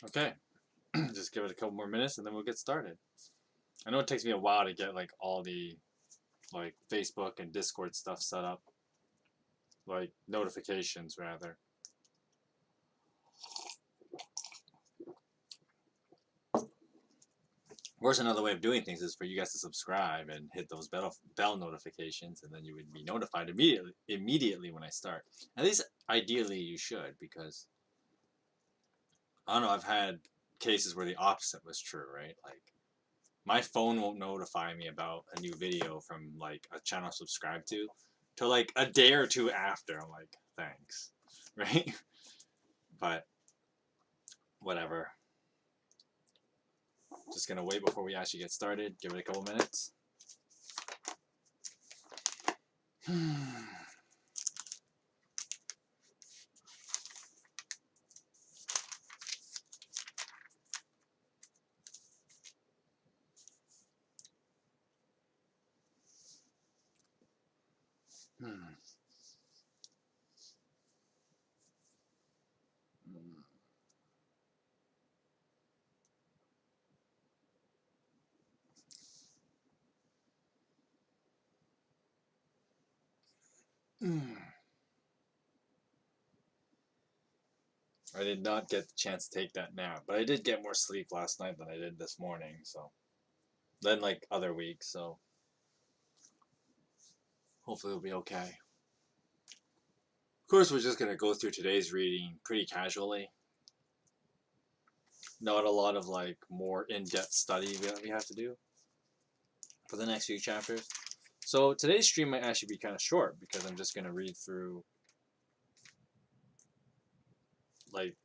Okay, just give it a couple more minutes and then we'll get started. I know it takes me a while to get like all the like Facebook and Discord stuff set up, like notifications rather. Of course, another way of doing things is for you guys to subscribe and hit those bell notifications, and then you would be notified immediately when I start. At least, ideally, you should, because I don't know. I've had cases where the opposite was true, right? Like my phone won't notify me about a new video from like a channel I subscribed to till like a day or two after. I'm like, thanks, right? But whatever. Just gonna wait before we actually get started. Give it a couple minutes. I did not get the chance to take that nap, but I did get more sleep last night than I did this morning, so than like other weeks, so hopefully it'll be okay. Of course, we're just gonna go through today's reading pretty casually. Not a lot of like more in-depth study that we have to do for the next few chapters. So today's stream might actually be kind of short because I'm just gonna read through like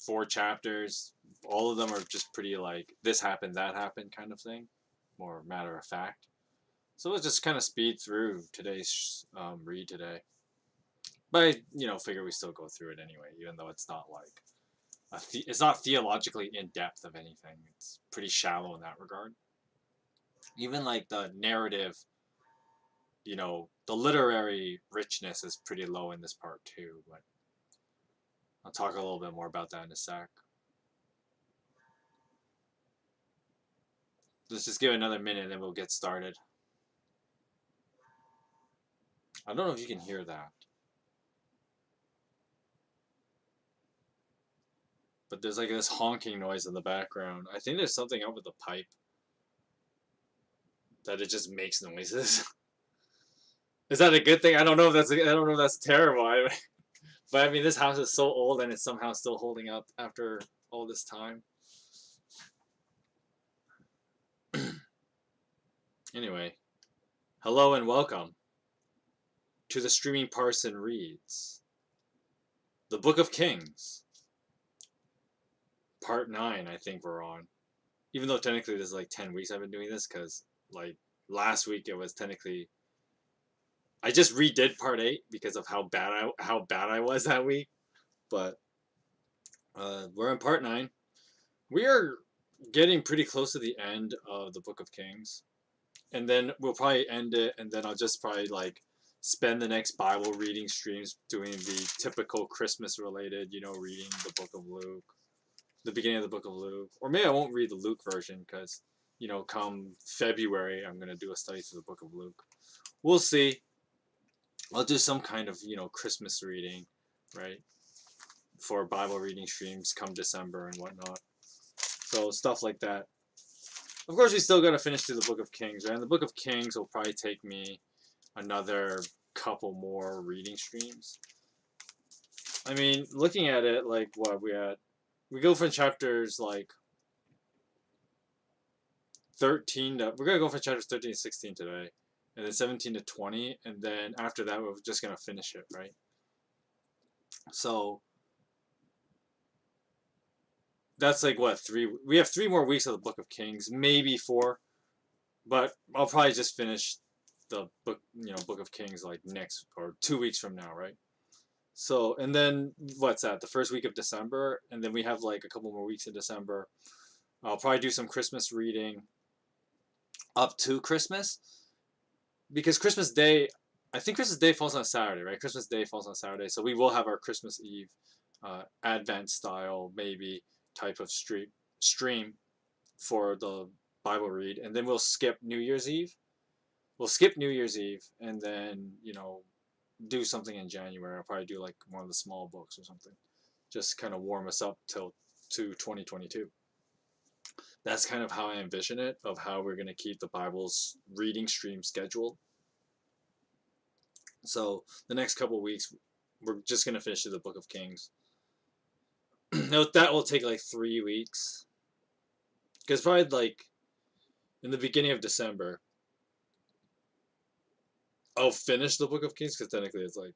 4 chapters. All of them are just pretty like this happened, that happened kind of thing, more matter of fact. So we'll just kind of speed through today's read today. But I figure we still go through it anyway, even though it's not like it's not theologically in depth of anything. It's pretty shallow in that regard. Even like the narrative, the literary richness is pretty low in this part too. But I'll talk a little bit more about that in a sec. Let's just give it another minute and then we'll get started. I don't know if you can hear that. But there's like this honking noise in the background. I think there's something up with the pipe. That it just makes noises. Is that a good thing? I don't know if that's terrible. But I mean, this house is so old and it's somehow still holding up after all this time. Anyway, hello and welcome to the Streaming Parson Reads the Book of Kings, Part 9. I think we're on, even though technically this is like 10 weeks I've been doing this, because like last week it was technically I just redid Part 8 because of how bad I was that week. But we're in Part 9. We are getting pretty close to the end of the Book of Kings, and then we'll probably end it, and then I'll just probably like spend the next Bible reading streams doing the typical Christmas related, reading the Book of Luke, the beginning of the Book of Luke, or maybe I won't read the Luke version because come February I'm gonna do a study through the Book of Luke. We'll see. I'll do some kind of Christmas reading, right, for Bible reading streams come December and whatnot. So stuff like that. Of course, we still got to finish through the Book of Kings, right? And the Book of Kings will probably take me another couple more reading streams. I mean, looking at it, like what we go from chapters like 13 to we're gonna go from chapters 13 to 16 today, and then 17 to 20, and then after that we're just gonna finish it, right? So that's like what, 3? We have 3 more weeks of the Book of Kings, maybe 4, but I'll probably just finish the book, Book of Kings like next or 2 weeks from now, right? So, and then what's that? The first week of December, and then we have like a couple more weeks in December. I'll probably do some Christmas reading up to Christmas, because Christmas Day, I think Christmas Day falls on Saturday, right? Christmas Day falls on Saturday, so we will have our Christmas Eve Advent style maybe type of stream for the Bible read, and then we'll skip New Year's Eve. We'll skip New Year's Eve, and then do something in January. I'll probably do like one of the small books or something, just kind of warm us up till to 2022. That's kind of how I envision it, of how we're going to keep the Bible's reading stream scheduled. So the next couple of weeks, we're just going to finish through the Book of Kings. That will take like 3 weeks, because probably like in the beginning of December, I'll finish the Book of Kings, because technically it's like,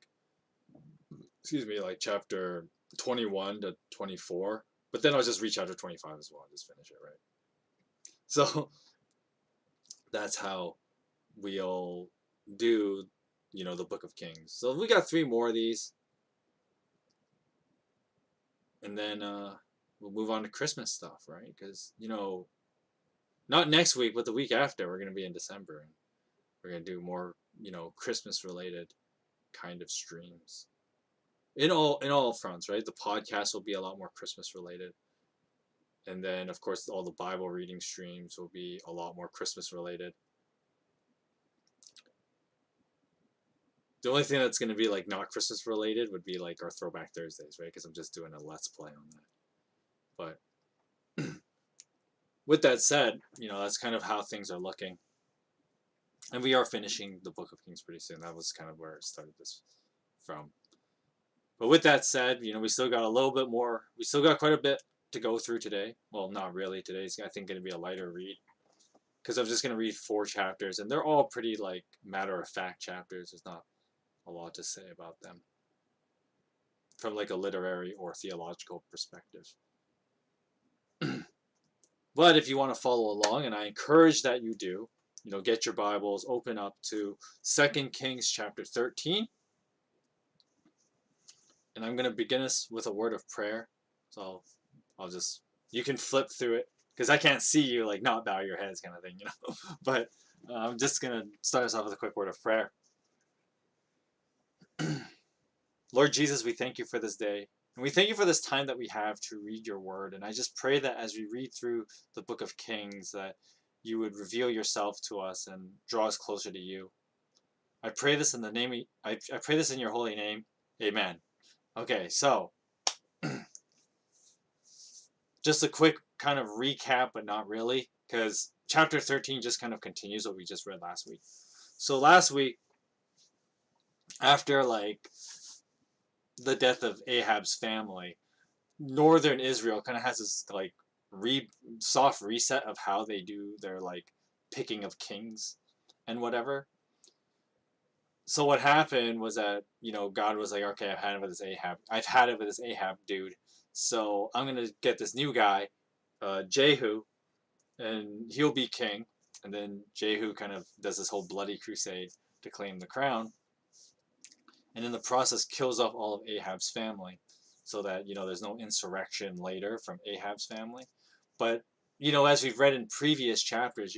excuse me, like chapter 21 to 24. But then I'll just read chapter 25 as well and just finish it, right? So that's how we'll do, the Book of Kings. So we got 3 more of these. And then we'll move on to Christmas stuff, right? Because, not next week, but the week after, we're going to be in December. And we're going to do more, Christmas-related kind of streams. In all fronts, right? The podcast will be a lot more Christmas-related. And then, of course, all the Bible reading streams will be a lot more Christmas-related. The only thing that's going to be like not Christmas related would be like our Throwback Thursdays, right? Because I'm just doing a Let's Play on that. But with that said, that's kind of how things are looking. And we are finishing the Book of Kings pretty soon. That was kind of where I started this from. But with that said, we still got a little bit more. We still got quite a bit to go through today. Well, not really. Today's, I think, going to be a lighter read, because I'm just going to read 4 chapters, and they're all pretty like matter-of-fact chapters. There's not a lot to say about them from like a literary or theological perspective. But if you want to follow along, and I encourage that you do, get your Bibles, open up to 2 Kings chapter 13. And I'm going to begin us with a word of prayer. So you can flip through it, because I can't see you like not bow your heads kind of thing, But I'm just going to start us off with a quick word of prayer. Lord Jesus, we thank you for this day. And we thank you for this time that we have to read your word. And I just pray that as we read through the Book of Kings, that you would reveal yourself to us and draw us closer to you. I pray this in the name I pray this in your holy name. Amen. Okay, so just a quick kind of recap, but not really, because chapter 13 just kind of continues what we just read last week. So last week, after like the death of Ahab's family, northern Israel kind of has this like soft reset of how they do their like picking of kings and whatever. So what happened was that, God was like, okay, I've had it with this Ahab dude. So I'm going to get this new guy, Jehu, and he'll be king. And then Jehu kind of does this whole bloody crusade to claim the crown. And in the process kills off all of Ahab's family, so that, there's no insurrection later from Ahab's family. But, as we've read in previous chapters,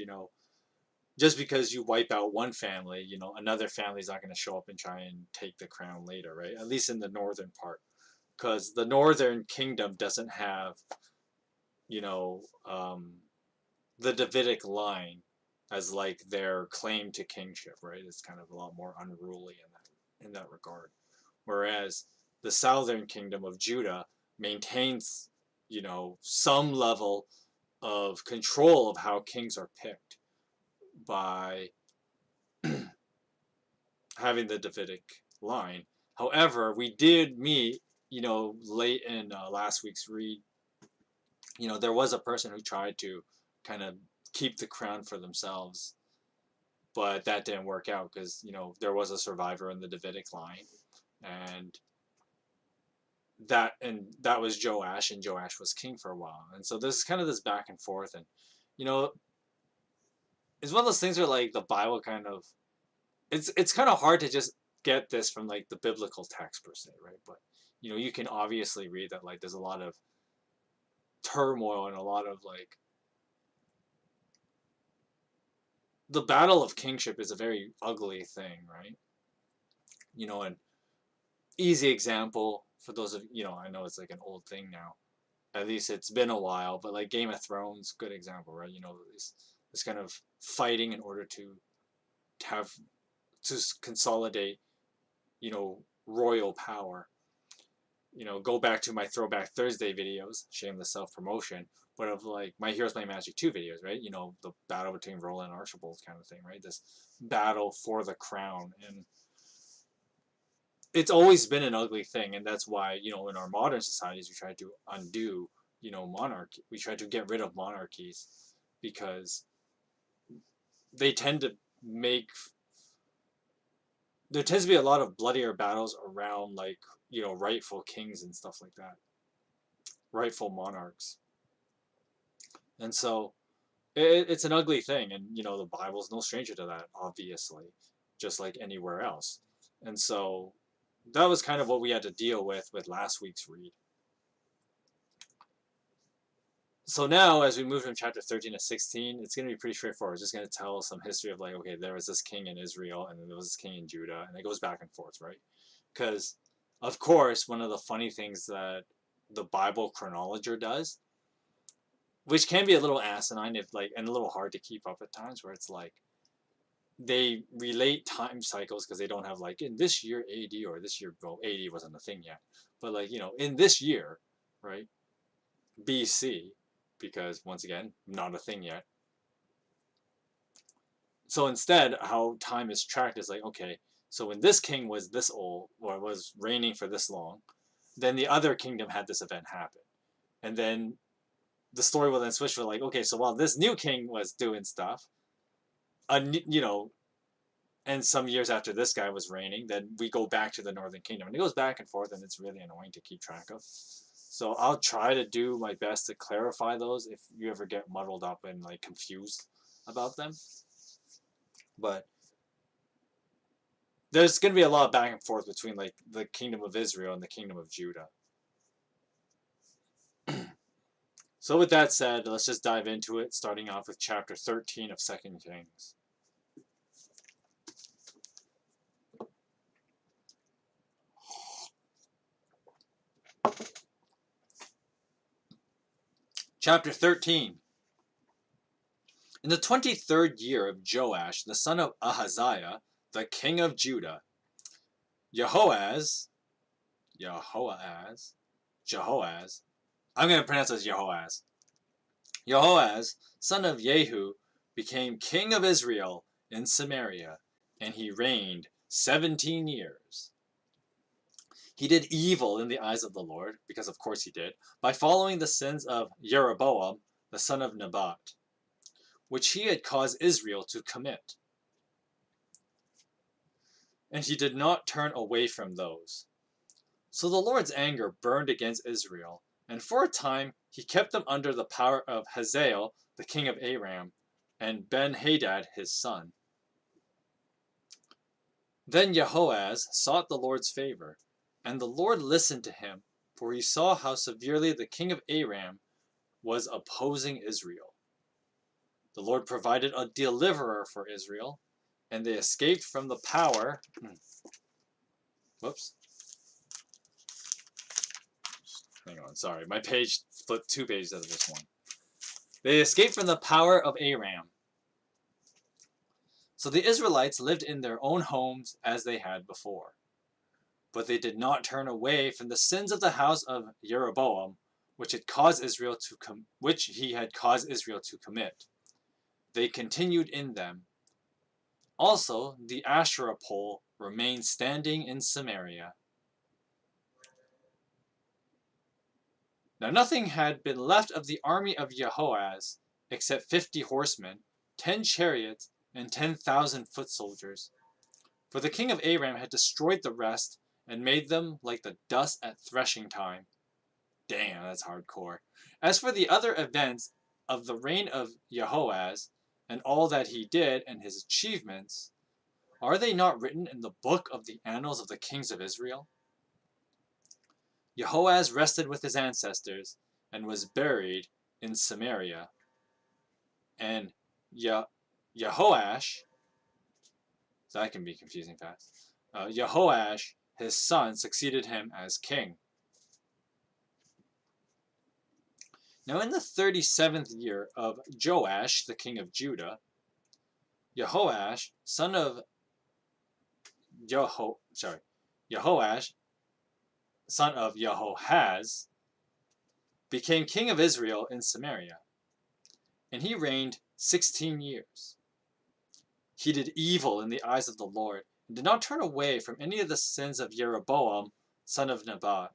just because you wipe out one family, another family's not going to show up and try and take the crown later, right? At least in the northern part. Because the northern kingdom doesn't have, the Davidic line as like their claim to kingship, right? It's kind of a lot more unruly in that regard. Whereas the southern kingdom of Judah maintains, some level of control of how kings are picked by having the Davidic line. However, we did meet, late in last week's read, there was a person who tried to kind of keep the crown for themselves, but that didn't work out, because, there was a survivor in the Davidic line, and that was Joash, and Joash was king for a while. And so there's kind of this back and forth, and, it's one of those things where like the Bible kind of, it's kind of hard to just get this from like the biblical text per se, right? But you can obviously read that like there's a lot of turmoil and a lot of like, the battle of kingship is a very ugly thing, right? And easy example for those of I know it's like an old thing now. At least it's been a while, but like Game of Thrones, good example, right? This kind of fighting in order have to consolidate, royal power. Go back to my Throwback Thursday videos, shameless self promotion, but of like my Heroes Play Magic 2 videos, right? The battle between Roland and Archibald kind of thing, right? This battle for the crown. And it's always been an ugly thing. And that's why, in our modern societies, we try to undo, monarchy. We try to get rid of monarchies because they tend to make there tends to be a lot of bloodier battles around like rightful kings and stuff like that, rightful monarchs. And so it's an ugly thing, and the Bible's no stranger to that, obviously, just like anywhere else. And so that was kind of what we had to deal with last week's read. So now, as we move from chapter 13 to 16, it's going to be pretty straightforward. It's just going to tell some history of like, okay, there was this king in Israel, and then there was this king in Judah, and it goes back and forth, right? Because, of course, one of the funny things that the Bible chronologer does, which can be a little asinine and a little hard to keep up at times, where it's like they relate time cycles because they don't have like in this year AD or this year, well, AD wasn't a thing yet, but like in this year, right, BC, because once again, not a thing yet. So instead, how time is tracked is like, okay, so when this king was this old or was reigning for this long, then the other kingdom had this event happen. And then the story will then switch for like, okay, so while this new king was doing stuff, and some years after this guy was reigning, then we go back to the Northern Kingdom. And it goes back and forth, and it's really annoying to keep track of. So I'll try to do my best to clarify those if you ever get muddled up and like confused about them. But there's going to be a lot of back and forth between like the kingdom of Israel and the kingdom of Judah. So with that said, let's just dive into it, starting off with chapter 13 of 2 Kings. Chapter 13. In the 23rd year of Joash, the son of Ahaziah, the king of Judah, Jehoaz, I'm going to pronounce it as Jehoaz. Jehoaz, son of Jehu, became king of Israel in Samaria, and he reigned 17 years. He did evil in the eyes of the Lord, because of course he did, by following the sins of Jeroboam, the son of Nebat, which he had caused Israel to commit. And he did not turn away from those. So the Lord's anger burned against Israel, and for a time he kept them under the power of Hazael, the king of Aram, and Ben-Hadad his son. Then Jehoaz sought the Lord's favor, and the Lord listened to him, for he saw how severely the king of Aram was opposing Israel. The Lord provided a deliverer for Israel, and they escaped from the power. Whoops. Hang on, sorry. My page flipped 2 pages out of this one. They escaped from the power of Aram. So the Israelites lived in their own homes as they had before. But they did not turn away from the sins of the house of Jeroboam, which he had caused Israel to commit. They continued in them. Also, the Asherah pole remained standing in Samaria. Now nothing had been left of the army of Jehoaz except 50 horsemen, 10 chariots, and 10,000 foot soldiers. For the king of Aram had destroyed the rest and made them like the dust at threshing time. Damn, that's hardcore. As for the other events of the reign of Jehoaz, and all that he did and his achievements, are they not written in the book of the annals of the kings of Israel? Jehoaz rested with his ancestors and was buried in Samaria. And Jehoash, that can be confusing fast. Jehoash his son succeeded him as king. Now in the 37th year of Joash, the king of Judah, Jehoash, son of Jehoash, son of Jehoahaz, became king of Israel in Samaria, and he reigned 16 years. He did evil in the eyes of the Lord, and did not turn away from any of the sins of Jeroboam, son of Nebat,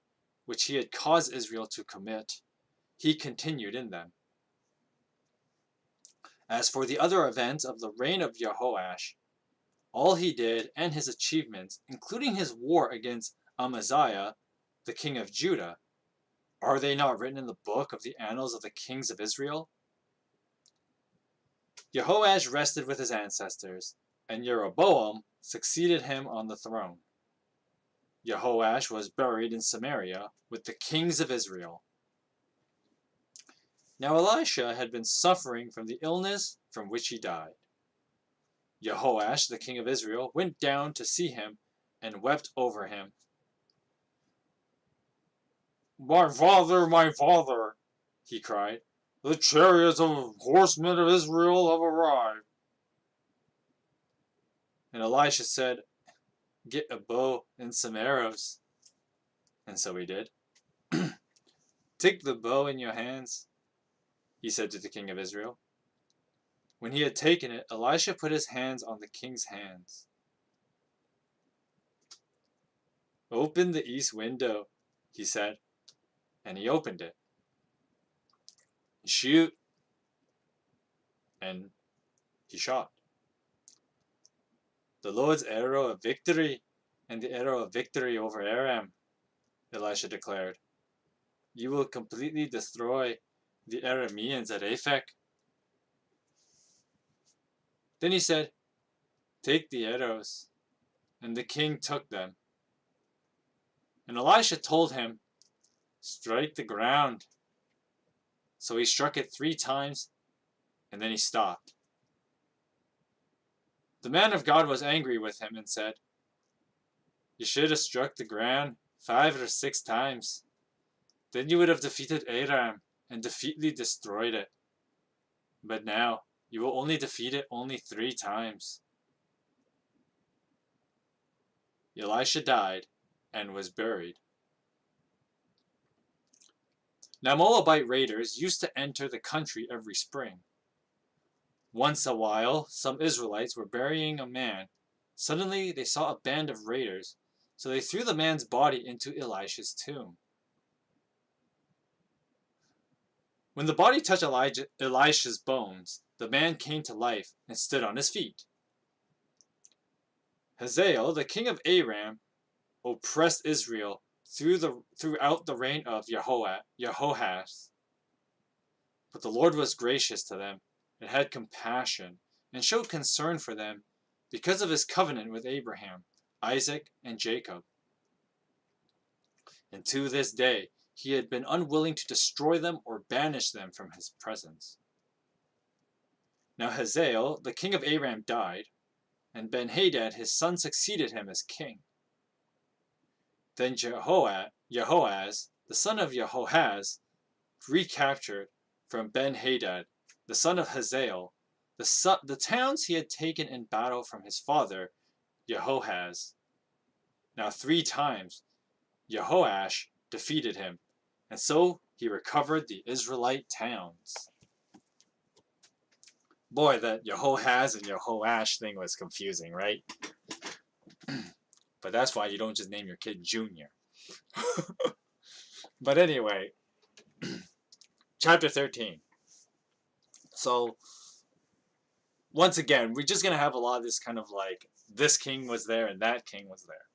which he had caused Israel to commit. He continued in them. As for the other events of the reign of Jehoash, all he did and his achievements, including his war against Amaziah, the king of Judah, are they not written in the book of the annals of the kings of Israel? Jehoash rested with his ancestors, and Jeroboam succeeded him on the throne. Jehoash was buried in Samaria with the kings of Israel. Now Elisha had been suffering from the illness from which he died. Jehoash, the king of Israel, went down to see him and wept over him. My father, he cried, the chariots of horsemen of Israel have arrived. And Elisha said, get a bow and some arrows. And so he did. Take the bow in your hands, he said to the king of Israel. When he had taken it, Elisha put his hands on the king's hands. Open the east window, he said, and he opened it. Shoot. And he shot. The Lord's arrow of victory, and the arrow of victory over Aram, Elisha declared. You will completely destroy the Arameans at Aphek. Then he said, take the arrows. And the king took them. And Elisha told him, strike the ground. So he struck it 3 times, and then he stopped. The man of God was angry with him and said, you should have struck the ground 5 or 6 times. Then you would have defeated Aram and defeatedly destroyed it. But now you will only defeat it 3 times. Elisha died and was buried. Now Moabite raiders used to enter the country every spring. Once a while, some Israelites were burying a man. Suddenly they saw a band of raiders, so they threw the man's body into Elisha's tomb. When the body touched Elisha's bones, the man came to life and stood on his feet. Hazael, the king of Aram, oppressed Israel throughout the reign of Jehoahaz. But the Lord was gracious to them and had compassion and showed concern for them because of his covenant with Abraham, Isaac, and Jacob. And to this day, he had been unwilling to destroy them or banish them from his presence. Now Hazael, the king of Aram, died, and Ben-Hadad his son succeeded him as king. Then Jehoaz, the son of Jehoahaz, recaptured from Ben-Hadad, the son of Hazael, the towns he had taken in battle from his father, Jehoahaz. Now 3 times Jehoash defeated him, and so he recovered the Israelite towns. Boy, that Jehoahaz and Jehoash thing was confusing, right? But that's why you don't just name your kid Junior. But anyway, chapter 13. So, once again, we're just going to have a lot of this kind of like, this king was there and that king was there.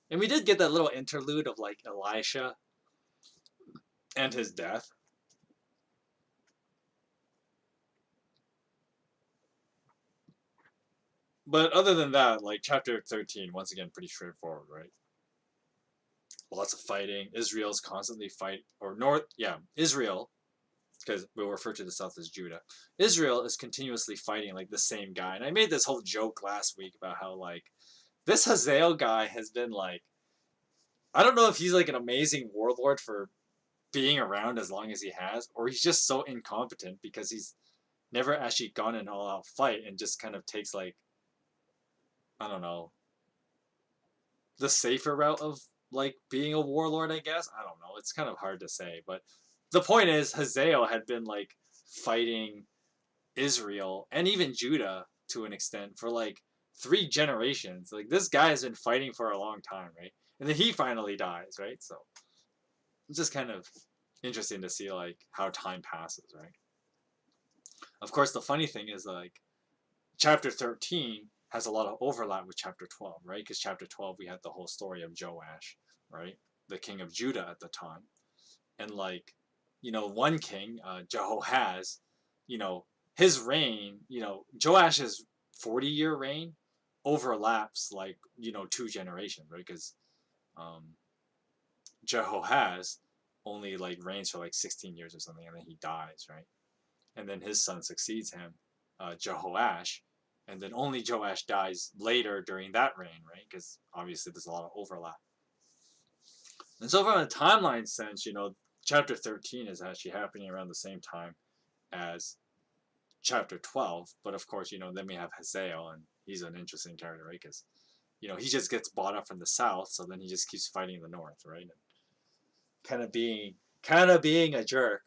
And we did get that little interlude of like Elisha and his death. But other than that, like chapter 13, once again, pretty straightforward, right? Lots of fighting. Israel's constantly Israel, because we'll refer to the south as Judah. Israel is continuously fighting like the same guy. And I made this whole joke last week about how like this Hazael guy has been like I don't know if he's like an amazing warlord for being around as long as he has, or he's just so incompetent because he's never actually gone an all-out fight and just kind of takes like, I don't know, the safer route of like being a warlord, I guess. I don't know. It's kind of hard to say, but the point is Hazael had been like fighting Israel and even Judah to an extent for like 3 generations. Like this guy has been fighting for a long time, right? And then he finally dies, right? So it's just kind of interesting to see like how time passes, right? Of course, the funny thing is like chapter 13 has a lot of overlap with chapter 12, right? Because chapter 12 we had the whole story of Joash, right? The king of Judah at the time. And like, one king, Jehoahaz, you know, his reign, Joash's 40-year reign overlaps like, 2 generations, right? Because um, Jehoahaz only like reigns for like 16 years or something, and then he dies, right? And then his son succeeds him, Jehoash, and then only Joash dies later during that reign, right? Because obviously there's a lot of overlap. And so from a timeline sense, chapter 13 is actually happening around the same time as chapter 12. But of course, then we have Hazael, and he's an interesting character, right? Because, he just gets bought up from the south, so then he just keeps fighting the north, right? And kind of being a jerk.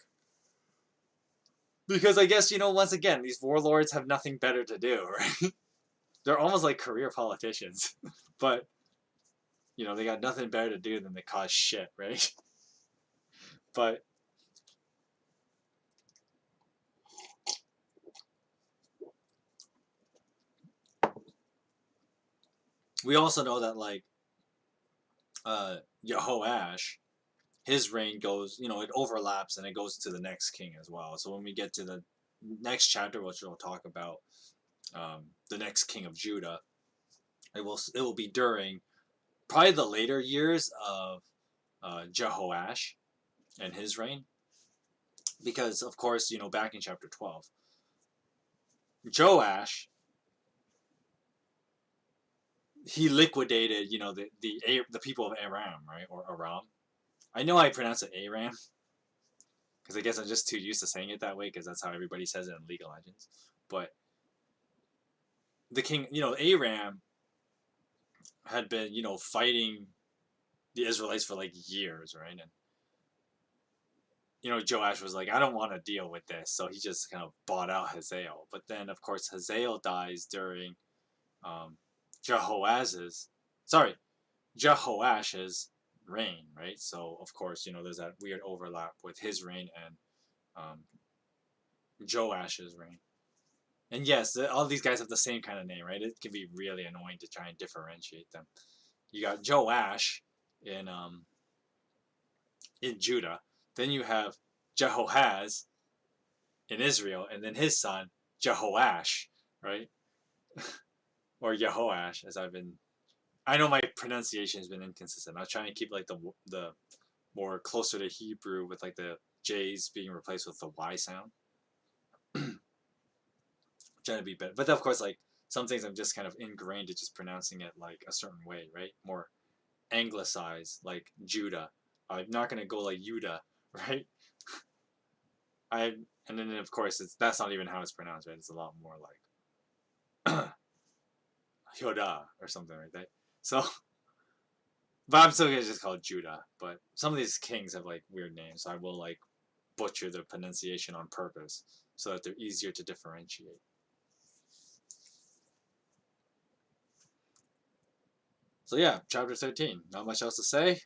Because I guess, once again, these warlords have nothing better to do, right? They're almost like career politicians. But, they got nothing better to do than to cause shit, right? But we also know that, like, Jehoash, his reign goes, it overlaps and it goes to the next king as well. So when we get to the next chapter, which we'll talk about, the next king of Judah, it will be during probably the later years of Jehoash and his reign, because of course, back in chapter 12, Joash, he liquidated, the people of Aram, right, or Aram. I know I pronounce it Aram because I guess I'm just too used to saying it that way because that's how everybody says it in League of Legends. But the king, Aram had been, fighting the Israelites for like years, right? And Joash was like, I don't want to deal with this, so he just kind of bought out Hazael. But then, of course, Hazael dies during um, Jehoaz's, sorry, Jehoash's reign, right? So, of course, there's that weird overlap with his reign and um, Joash's reign. And yes, all these guys have the same kind of name, right? It can be really annoying to try and differentiate them. You got Joash in Judah. Then you have Jehoahaz in Israel, and then his son Jehoash, right? Or Yehoash, as I've been. I know my pronunciation has been inconsistent. I was trying to keep like the more closer to Hebrew with like the J's being replaced with the Y sound. Trying to be better, but of course, like some things I'm just kind of ingrained to just pronouncing it like a certain way, right? More anglicized, like Judah. I'm not gonna go like Yuda, right? I and then of course that's not even how it's pronounced, right? It's a lot more like Yoda or something like that. So, but I'm still gonna just call it Judah. But some of these kings have like weird names, so I will like butcher the pronunciation on purpose so that they're easier to differentiate. So yeah, chapter 13. Not much else to say.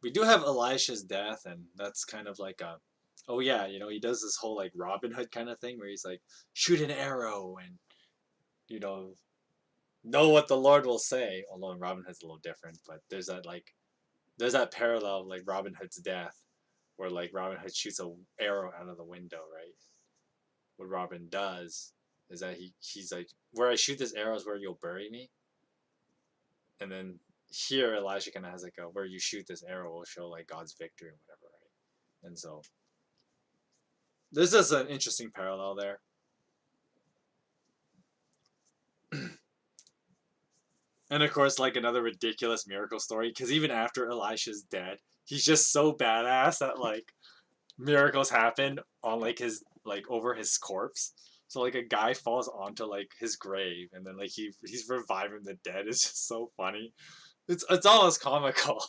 We do have Elisha's death, and that's kind of like a, oh yeah, he does this whole like Robin Hood kind of thing where he's like, shoot an arrow and you know what the Lord will say. Although Robin Hood's a little different, but there's that parallel of like Robin Hood's death, where like Robin Hood shoots a arrow out of the window, right? What Robin does is that he's like, where I shoot this arrow is where you'll bury me, and then here Elisha kind of has like a where you shoot this arrow will show like God's victory and whatever, right? And so this is an interesting parallel there. And of course, like another ridiculous miracle story, because even after Elisha's dead, he's just so badass that like miracles happen on like his like over his corpse. So like a guy falls onto like his grave, and then like he's reviving the dead. It's just so funny. It's almost comical,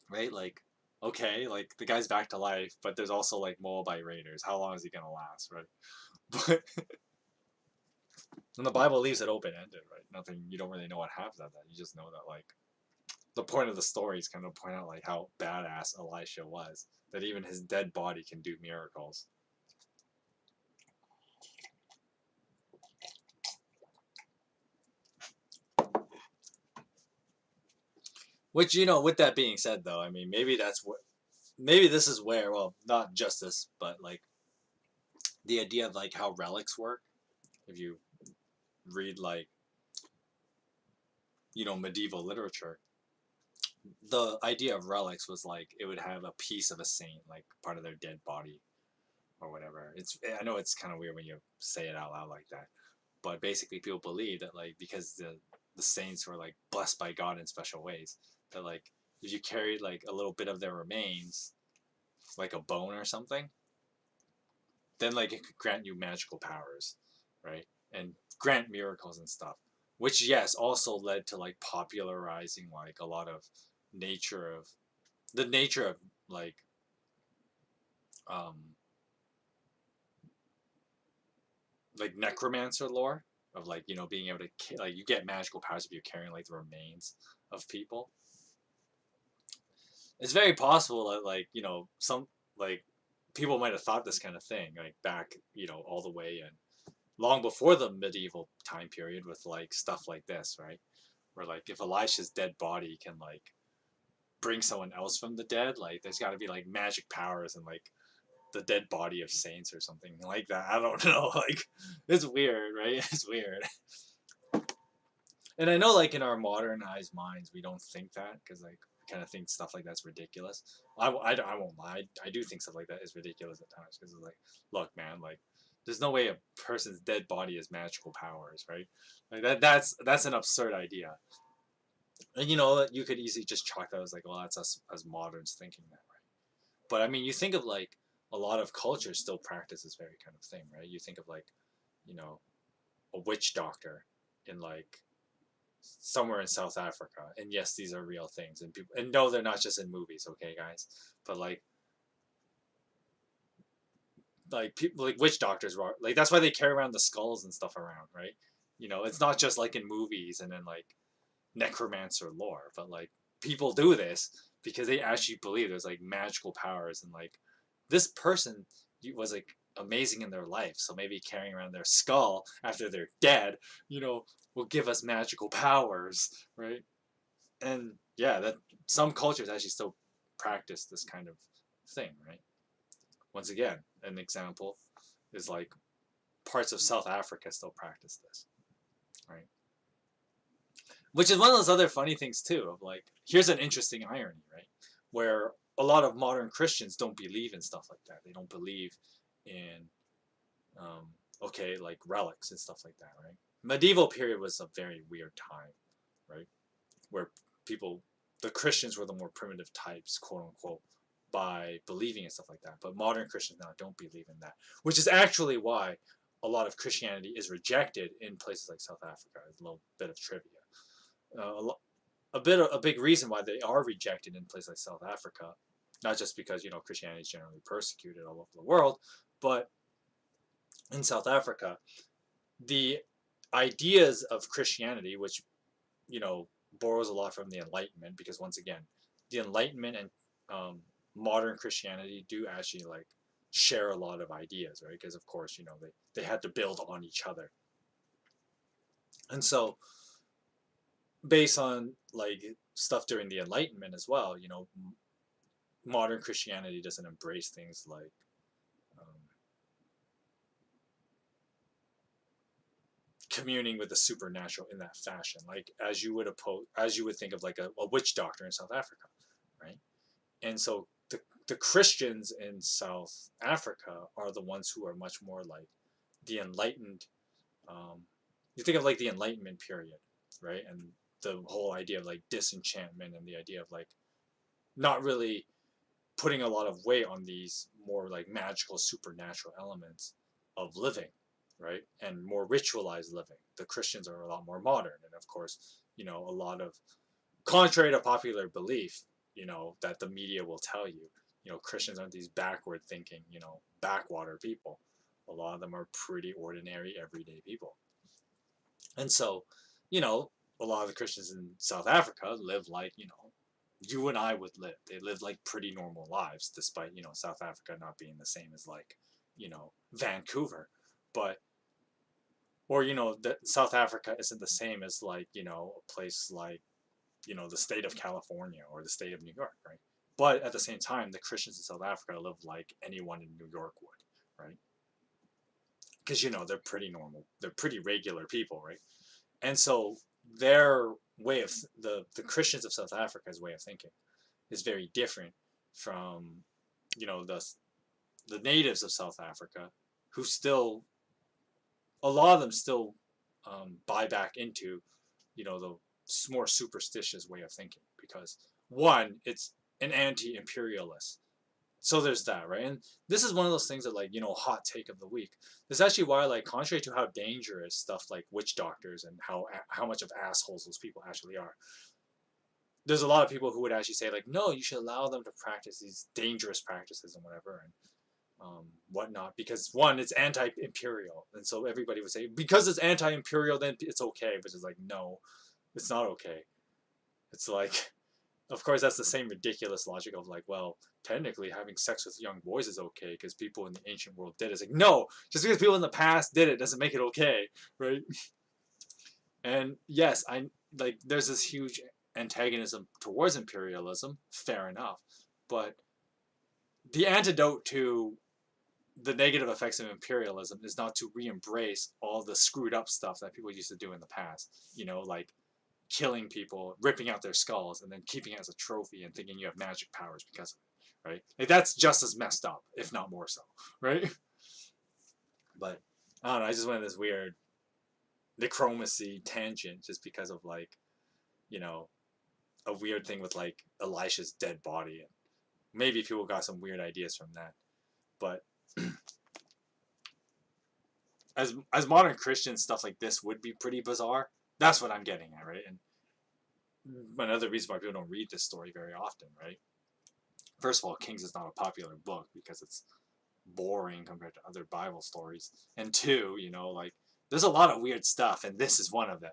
right? Like, okay, like the guy's back to life, but there's also like Moabite raiders. How long is he gonna last, right? But and the Bible leaves it open ended, right? Nothing. You don't really know what happens after that. You just know that like the point of the story is kind of point out like how badass Elisha was. That even his dead body can do miracles. Which with that being said, though, I mean maybe that's what maybe this is where well not just this, but like the idea of like how relics work. If you read like medieval literature, the idea of relics was like it would have a piece of a saint, like part of their dead body or whatever. I know it's kind of weird when you say it out loud like that, but basically people believe that like because the saints were like blessed by God in special ways, that like if you carried like a little bit of their remains, like a bone or something, then like it could grant you magical powers, right? And grant miracles and stuff. Which yes, also led to like popularizing like a lot of nature of the nature of like um like necromancer lore of like being able to like you get magical powers if you're carrying like the remains of people. It's very possible that like some like people might have thought this kind of thing like back all the way and long before the medieval time period with like stuff like this, right? Where like if Elisha's dead body can like bring someone else from the dead, like there's got to be like magic powers and like the dead body of saints or something like that. I don't know. Like it's weird, right? It's weird. And I know like in our modernized minds we don't think that because like we kind of think stuff like that's ridiculous. I won't lie. I do think stuff like that is ridiculous at times because it's like, look, man, like there's no way a person's dead body has magical powers, right? Like that's an absurd idea. And you could easily just chalk that as like, well, that's us as moderns thinking that, right? But I mean, you think of like a lot of cultures still practice this very kind of thing, right? You think of like, you know, a witch doctor in like somewhere in South Africa, and yes, these are real things, and people, and no, they're not just in movies, okay, guys, but like people like witch doctors, like that's why they carry around the skulls and stuff around, right? It's not just like in movies and then like necromancer lore, but like people do this because they actually believe there's like magical powers and like this person was like amazing in their life, so maybe carrying around their skull after they're dead, will give us magical powers, right? And yeah, that some cultures actually still practice this kind of thing, right? Once again, an example is like parts of South Africa still practice this, right? Which is one of those other funny things too. Of like, here's an interesting irony, right? Where a lot of modern Christians don't believe in stuff like that. They don't believe in, okay, like relics and stuff like that, right? Medieval period was a very weird time, right? Where people, the Christians were the more primitive types, quote unquote, by believing in stuff like that. But modern Christians now don't believe in that, which is actually why a lot of Christianity is rejected in places like South Africa. It's a little bit of trivia. Uh, a big reason why they are rejected in places like South Africa, not just because Christianity is generally persecuted all over the world, but in South Africa, the ideas of Christianity, which you know borrows a lot from the Enlightenment, because once again, the Enlightenment and modern Christianity do actually like share a lot of ideas, right? Because of course they had to build on each other, and so based on like stuff during the Enlightenment as well, modern Christianity doesn't embrace things like um, communing with the supernatural in that fashion, like as you would think of like a witch doctor in South Africa, right? And so the Christians in South Africa are the ones who are much more like the enlightened, um, you think of like the Enlightenment period, right? And the whole idea of like disenchantment and the idea of like not really putting a lot of weight on these more like magical supernatural elements of living, right? And more ritualized living. The Christians are a lot more modern, and of course, a lot of, contrary to popular belief, that the media will tell you, Christians aren't these backward thinking, backwater people. A lot of them are pretty ordinary everyday people. And so, a lot of the Christians in South Africa live like, you and I would live. They live like pretty normal lives, despite, South Africa not being the same as like, Vancouver. But, or, that South Africa isn't the same as like, a place like, the state of California or the state of New York, right? But at the same time, the Christians in South Africa live like anyone in New York would, right? Because, they're pretty normal. They're pretty regular people, right? And so their way of, the Christians of South Africa's way of thinking is very different from, the natives of South Africa, who still, a lot of them still buy back into, the more superstitious way of thinking, because one, it's an anti-imperialist. So there's that, right? And this is one of those things that, like, hot take of the week. This is actually why, like, contrary to how dangerous stuff like witch doctors and how much of assholes those people actually are, there's a lot of people who would actually say, like, no, you should allow them to practice these dangerous practices and whatever and whatnot, because one, it's anti-imperial, and so everybody would say, because it's anti-imperial, then it's okay, but it's like, no, it's not okay. It's like, of course, that's the same ridiculous logic of like, well, technically having sex with young boys is okay because people in the ancient world did it. It's like, no, just because people in the past did it doesn't make it okay, right? And yes, there's this huge antagonism towards imperialism, fair enough, but the antidote to the negative effects of imperialism is not to re-embrace all the screwed up stuff that people used to do in the past, like killing people, ripping out their skulls, and then keeping it as a trophy and thinking you have magic powers because of it, right? Like, that's just as messed up, if not more so, right? But I don't know, I just went on this weird necromancy tangent just because of like, a weird thing with like Elisha's dead body, and maybe people got some weird ideas from that. But as modern Christians, stuff like this would be pretty bizarre. That's what I'm getting at, right? And another reason why people don't read this story very often, right? First of all, Kings is not a popular book because it's boring compared to other Bible stories. And two, like, there's a lot of weird stuff, and this is one of them.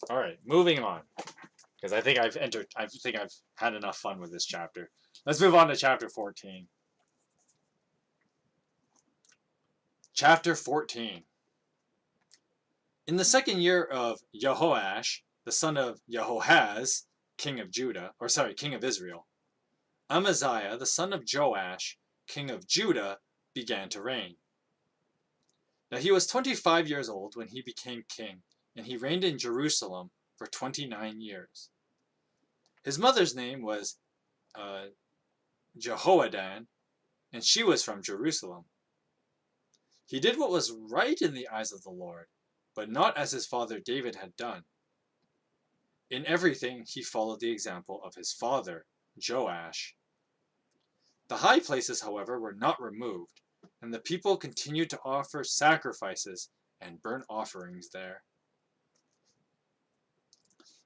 All right, moving on, because I think I've had enough fun with this chapter. Let's move on to chapter 14. Chapter 14. In the second year of Jehoash, the son of Jehoahaz, king of Israel, Amaziah, the son of Joash, king of Judah, began to reign. Now he was 25 years old when he became king, and he reigned in Jerusalem for 29 years. His mother's name was Jehoadan, and she was from Jerusalem. He did what was right in the eyes of the Lord, but not as his father David had done. In everything he followed the example of his father, Joash. The high places, however, were not removed, and the people continued to offer sacrifices and burnt offerings there.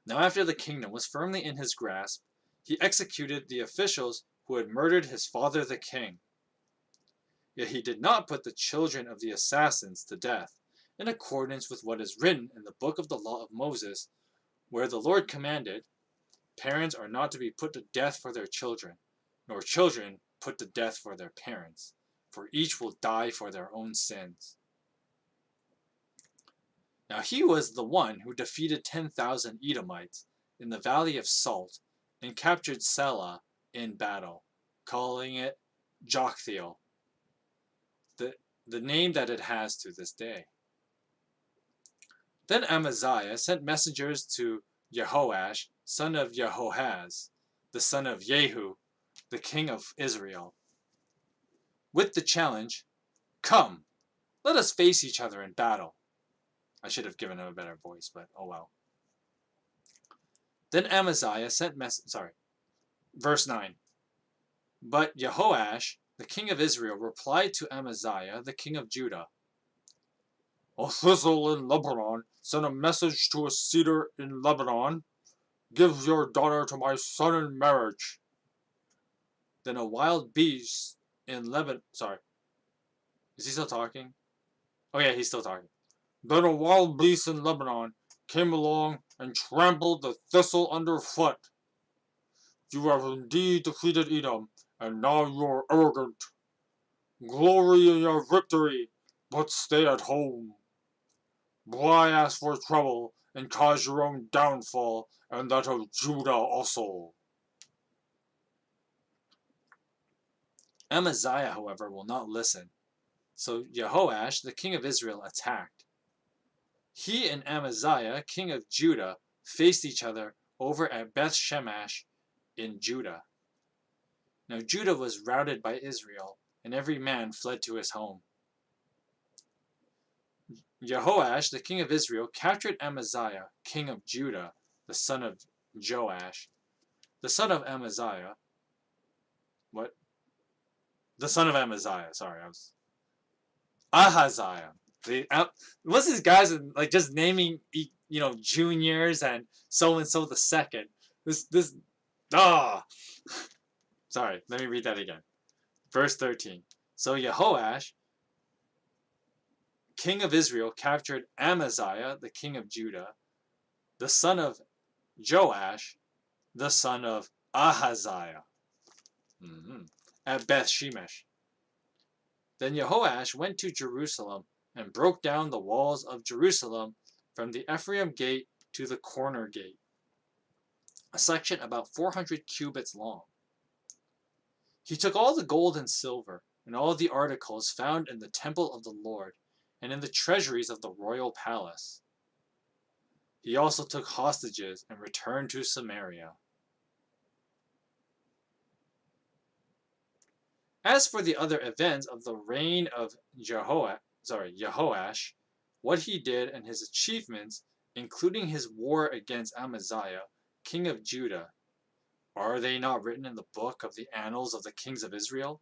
Now after the kingdom was firmly in his grasp, he executed the officials who had murdered his father the king. Yet he did not put the children of the assassins to death, in accordance with what is written in the book of the law of Moses, where the Lord commanded, parents are not to be put to death for their children, nor children put to death for their parents, for each will die for their own sins. Now he was the one who defeated 10,000 Edomites in the valley of Salt and captured Selah in battle, calling it Joktheel, the name that it has to this day. Then Amaziah sent messengers to Jehoash, son of Jehoahaz, the son of Jehu, the king of Israel, with the challenge, Come, let us face each other in battle. I should have given him a better voice, but oh well. Then Amaziah sent verse 9. But Jehoash, the king of Israel, replied to Amaziah, the king of Judah, A thistle in Lebanon sent a message to a cedar in Lebanon, Give your daughter to my son in marriage. Then a wild beast in Lebanon... Sorry. Is he still talking? Oh yeah, he's still talking. Then a wild beast in Lebanon came along and trampled the thistle underfoot. You have indeed defeated Edom, and now you are arrogant. Glory in your victory, but stay at home. Why ask for trouble and cause your own downfall and that of Judah also? Amaziah, however, will not listen. So Jehoash, the king of Israel, attacked. He and Amaziah, king of Judah, faced each other over at Beth Shemesh in Judah. Now Judah was routed by Israel, and every man fled to his home. Jehoash, the king of Israel, captured Amaziah, king of Judah, the son of Joash, the son of Amaziah. What? The son of Amaziah. Sorry, Ahaziah. What's these guys like just naming juniors and so the second. Sorry, let me read that again. Verse 13. So Jehoash, king of Israel, captured Amaziah, the king of Judah, the son of Joash, the son of Ahaziah, at Beth Shemesh. Then Jehoash went to Jerusalem and broke down the walls of Jerusalem from the Ephraim gate to the corner gate, a section about 400 cubits long. He took all the gold and silver and all the articles found in the temple of the Lord and in the treasuries of the royal palace. He also took hostages and returned to Samaria. As for the other events of the reign of Jehoash, what he did and his achievements, including his war against Amaziah, king of Judah, are they not written in the book of the annals of the kings of Israel?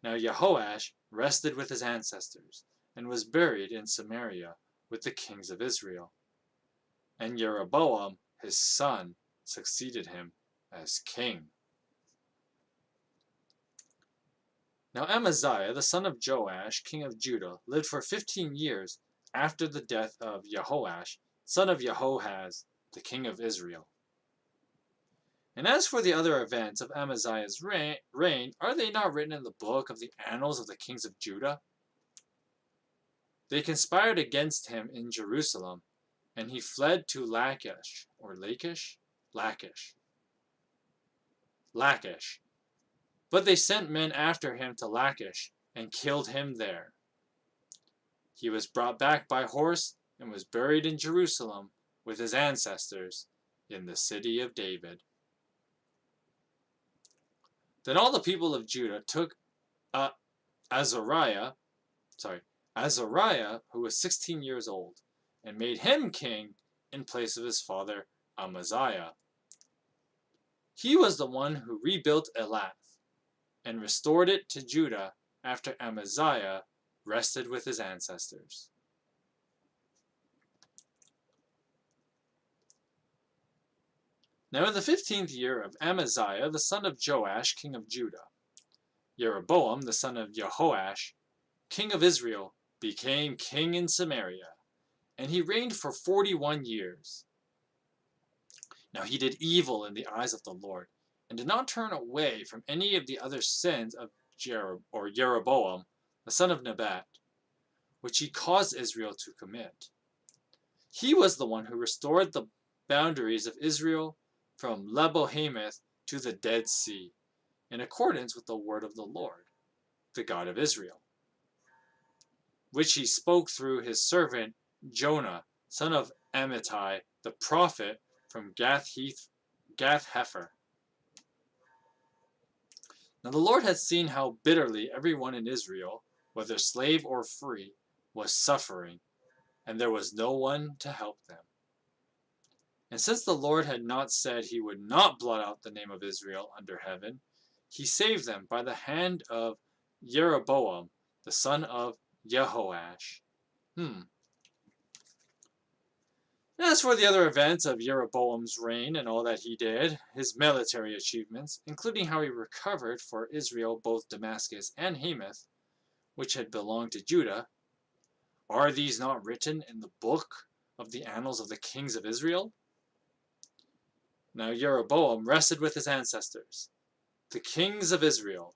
Now Jehoash rested with his ancestors and was buried in Samaria with the kings of Israel. And Jeroboam, his son, succeeded him as king. Now Amaziah, the son of Joash, king of Judah, lived for 15 years after the death of Jehoash, son of Jehoahaz, the king of Israel. And as for the other events of Amaziah's reign, are they not written in the book of the annals of the kings of Judah? They conspired against him in Jerusalem, and he fled to Lachish. But they sent men after him to Lachish, and killed him there. He was brought back by horse, and was buried in Jerusalem with his ancestors in the city of David. Then all the people of Judah took Azariah, who was 16 years old, and made him king in place of his father Amaziah. He was the one who rebuilt Elath, and restored it to Judah after Amaziah rested with his ancestors. Now in the 15th year of Amaziah, the son of Joash, king of Judah, Jeroboam, the son of Jehoash, king of Israel, became king in Samaria, and he reigned for 41 years. Now he did evil in the eyes of the Lord, and did not turn away from any of the other sins of Jeroboam, the son of Nebat, which he caused Israel to commit. He was the one who restored the boundaries of Israel from Lebo-hamath to the Dead Sea, in accordance with the word of the Lord, the God of Israel, which he spoke through his servant Jonah, son of Amittai, the prophet from Gath-hepher. Now the Lord had seen how bitterly everyone in Israel, whether slave or free, was suffering, and there was no one to help them. And since the Lord had not said he would not blot out the name of Israel under heaven, he saved them by the hand of Jeroboam, the son of Jehoash. As for the other events of Jeroboam's reign and all that he did, his military achievements, including how he recovered for Israel both Damascus and Hamath, which had belonged to Judah, are these not written in the book of the annals of the kings of Israel? Now Jeroboam rested with his ancestors, the kings of Israel,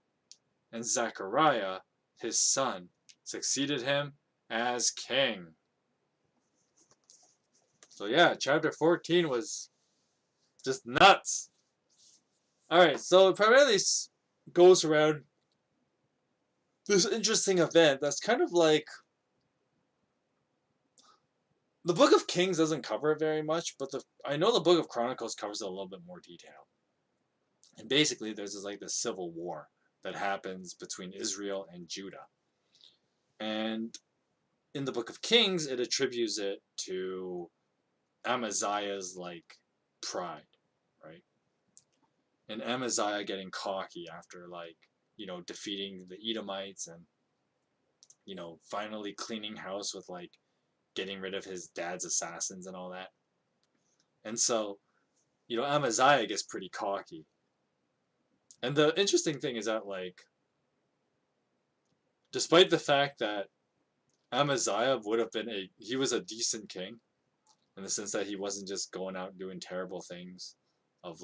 and Zechariah, his son, succeeded him as king. So yeah, chapter 14 was just nuts. Alright, so it primarily goes around this interesting event that's kind of like... The Book of Kings doesn't cover it very much, but I know the Book of Chronicles covers it a little bit more detail. And basically, there's this civil war that happens between Israel and Judah. And in the Book of Kings, it attributes it to Amaziah's pride, right? And Amaziah getting cocky after defeating the Edomites and finally cleaning house with getting rid of his dad's assassins and all that. And so Amaziah gets pretty cocky. And the interesting thing is that despite the fact that Amaziah would have been he was a decent king, in the sense that he wasn't just going out doing terrible things of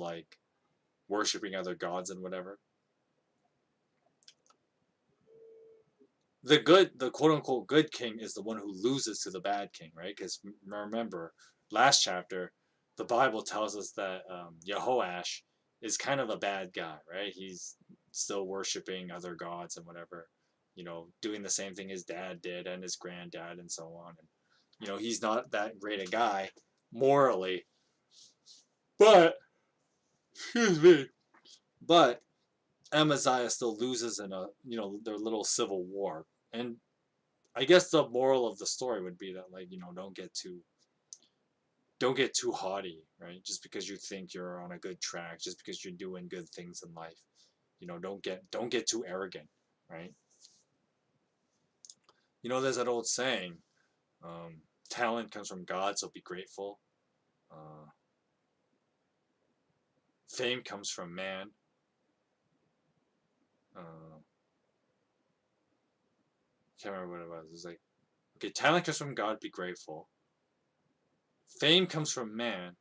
worshipping other gods and whatever. The quote-unquote good king is the one who loses to the bad king, right? Because remember, last chapter, the Bible tells us that Jehoash is kind of a bad guy, right? He's still worshipping other gods and whatever, doing the same thing his dad did and his granddad and so on. And, he's not that great a guy morally. But, excuse me, but Amaziah still loses in their little civil war. And I guess the moral of the story would be that don't get too haughty, right? Just because you think you're on a good track, just because you're doing good things in life, don't get too arrogant, right? There's that old saying, talent comes from God, so be grateful. Fame comes from man. Can't remember what it was. It was okay, talent comes from God, be grateful. Fame comes from man.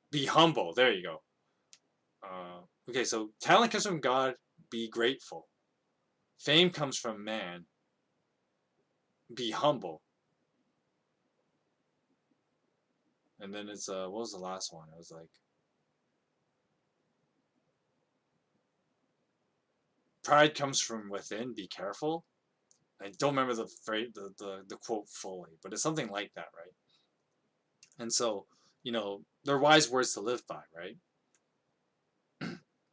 Be humble. There you go. Okay, so talent comes from God, be grateful. Fame comes from man, be humble. And then it's, what was the last one? It was pride comes from within, be careful. I don't remember the phrase, the quote fully, but it's something like that, right? And so, they're wise words to live by, right?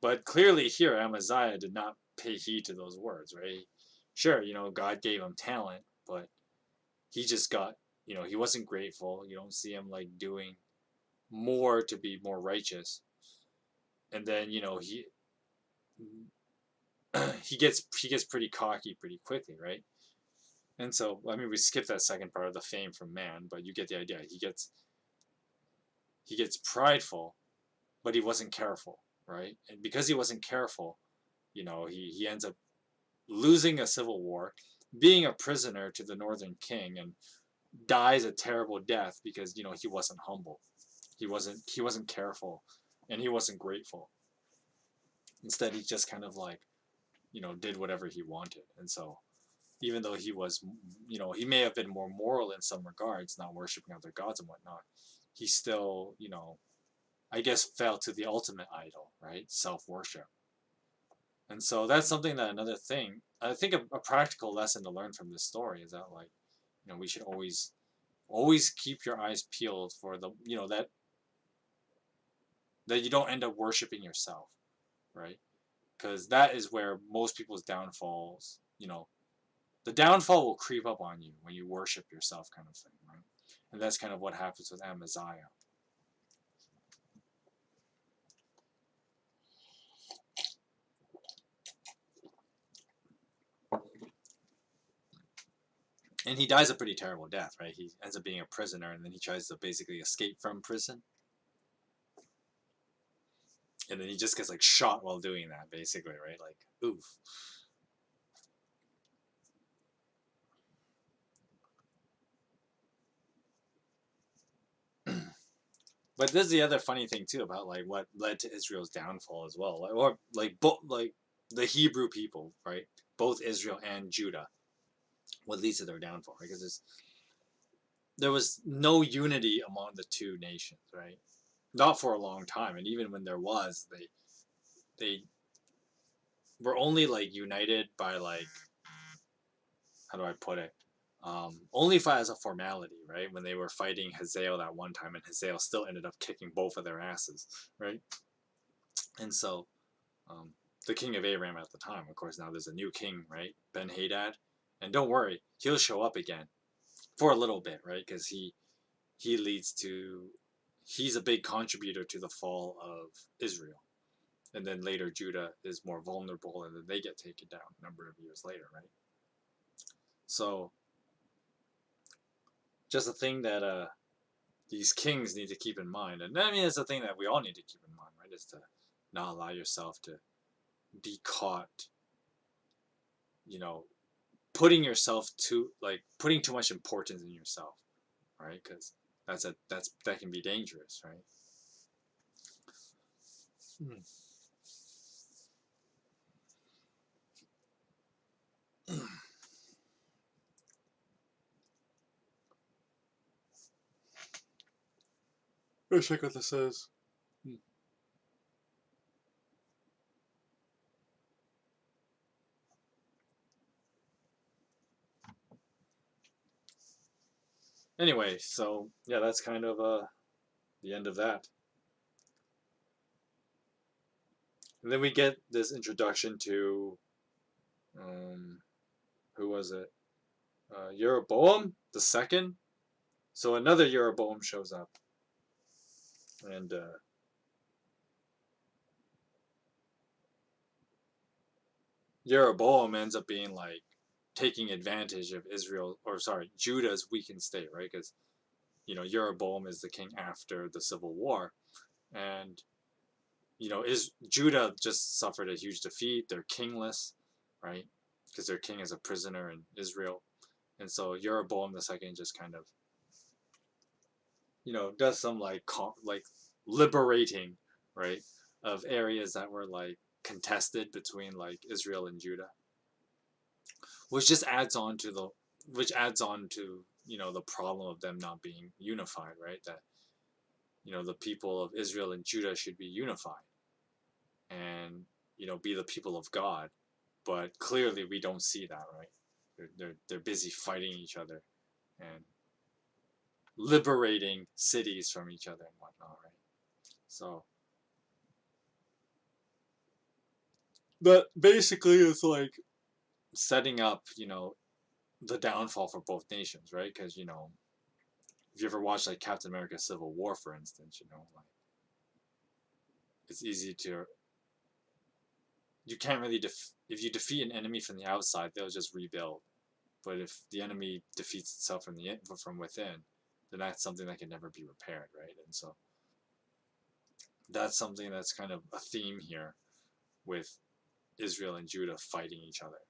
But clearly here, Amaziah did not pay heed to those words, right? Sure, God gave him talent, but he just got, he wasn't grateful. You don't see him doing more to be more righteous. And then, he gets pretty cocky pretty quickly, right? And so, I mean, we skipped that second part of the fame from man, but you get the idea. He gets prideful, but he wasn't careful, right? And because he wasn't careful, he ends up losing a civil war, being a prisoner to the northern king, and dies a terrible death because he wasn't humble, he wasn't careful, and he wasn't grateful. Instead, he just kind of did whatever he wanted. And so, even though he was, he may have been more moral in some regards, not worshiping other gods and whatnot, he still, I guess, fell to the ultimate idol, right? Self-worship. And so that's something that another thing, I think a practical lesson to learn from this story is that we should always keep your eyes peeled for the, that you don't end up worshiping yourself, right? because that is where most people's downfalls, the downfall will creep up on you when you worship yourself, kind of thing, right? And that's kind of what happens with Amaziah. And he dies a pretty terrible death, right? He ends up being a prisoner, and then he tries to basically escape from prison. And then he just gets like shot while doing that, basically, right? Like, oof. But this is the other funny thing too about like what led to Israel's downfall as well, or like both like the Hebrew people, right? Both Israel and Judah, what leads to their downfall, right? Because there was no unity among the two nations, right? Not for a long time, and even when there was, they were only like united by like, how do I put it? Only as a formality, right? When they were fighting Hazael that one time, and Hazael still ended up kicking both of their asses, right? And so, um, the king of Aram at the time, of course, now there's a new king, right? Ben Hadad, and don't worry, he'll show up again for a little bit, right? Because he leads to, he's a big contributor to the fall of Israel, and then later Judah is more vulnerable, and then they get taken down a number of years later, right? So just a thing that these kings need to keep in mind, and I mean it's a thing that we all need to keep in mind, right? Is to not allow yourself to be caught, you know, putting too much importance in yourself, right? Because that can be dangerous, right? Let's check what this says. Anyway, so yeah, that's kind of the end of that. And then we get this introduction to who was it? Jeroboam the second. So another Jeroboam shows up, and Jeroboam ends up being like taking advantage of Israel, or sorry, Judah's weakened state, right? Because Jeroboam is the king after the civil war, and is Judah just suffered a huge defeat. They're kingless, right? Because their king is a prisoner in Israel, and so Jeroboam the second just kind of does some like liberating, right, of areas that were like contested between like Israel and Judah, which just adds on to the problem of them not being unified, right? That the people of Israel and Judah should be unified and be the people of God, but clearly we don't see that, right? They're busy fighting each other and liberating cities from each other and whatnot, right? So that basically is like setting up, the downfall for both nations, right? Because if you ever watched like Captain America: Civil War, for instance, like it's easy to you can't really if you defeat an enemy from the outside, they'll just rebuild. But if the enemy defeats itself from within, then that's something that can never be repaired, right? And so that's something that's kind of a theme here with Israel and Judah fighting each other.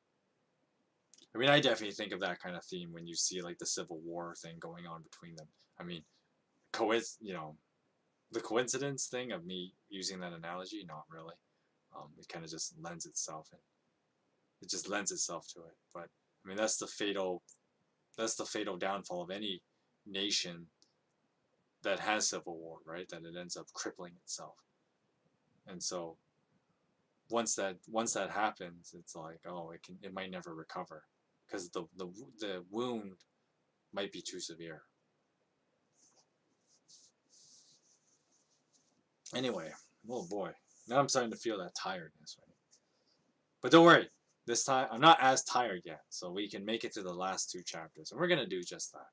I mean, I definitely think of that kind of theme when you see like the Civil War thing going on between them. I mean, the coincidence thing of me using that analogy, not really. It kind of just lends itself, and it just lends itself to it. But I mean, that's the fatal downfall of any nation that has civil war, right? That it ends up crippling itself. And so once that happens, it's like, oh, it might never recover because the wound might be too severe. Anyway, oh boy, now I'm starting to feel that tiredness, right? But don't worry, this time I'm not as tired yet, so we can make it to the last 2 chapters. And we're going to do just that.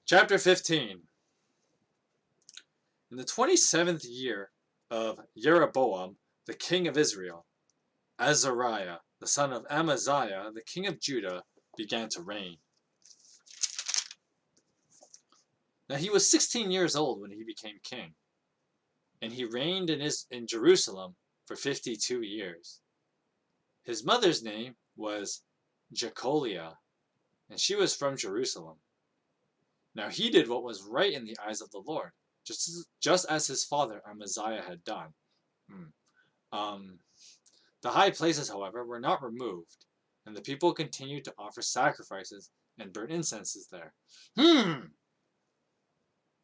Chapter 15. In the 27th year of Jeroboam, the king of Israel, Azariah, the son of Amaziah, the king of Judah, began to reign. Now he was 16 years old when he became king, and he reigned in Jerusalem for 52 years. His mother's name was Jecoliah, and she was from Jerusalem. Now he did what was right in the eyes of the Lord, just as his father Amaziah had done. The high places, however, were not removed, and the people continued to offer sacrifices and burn incenses there.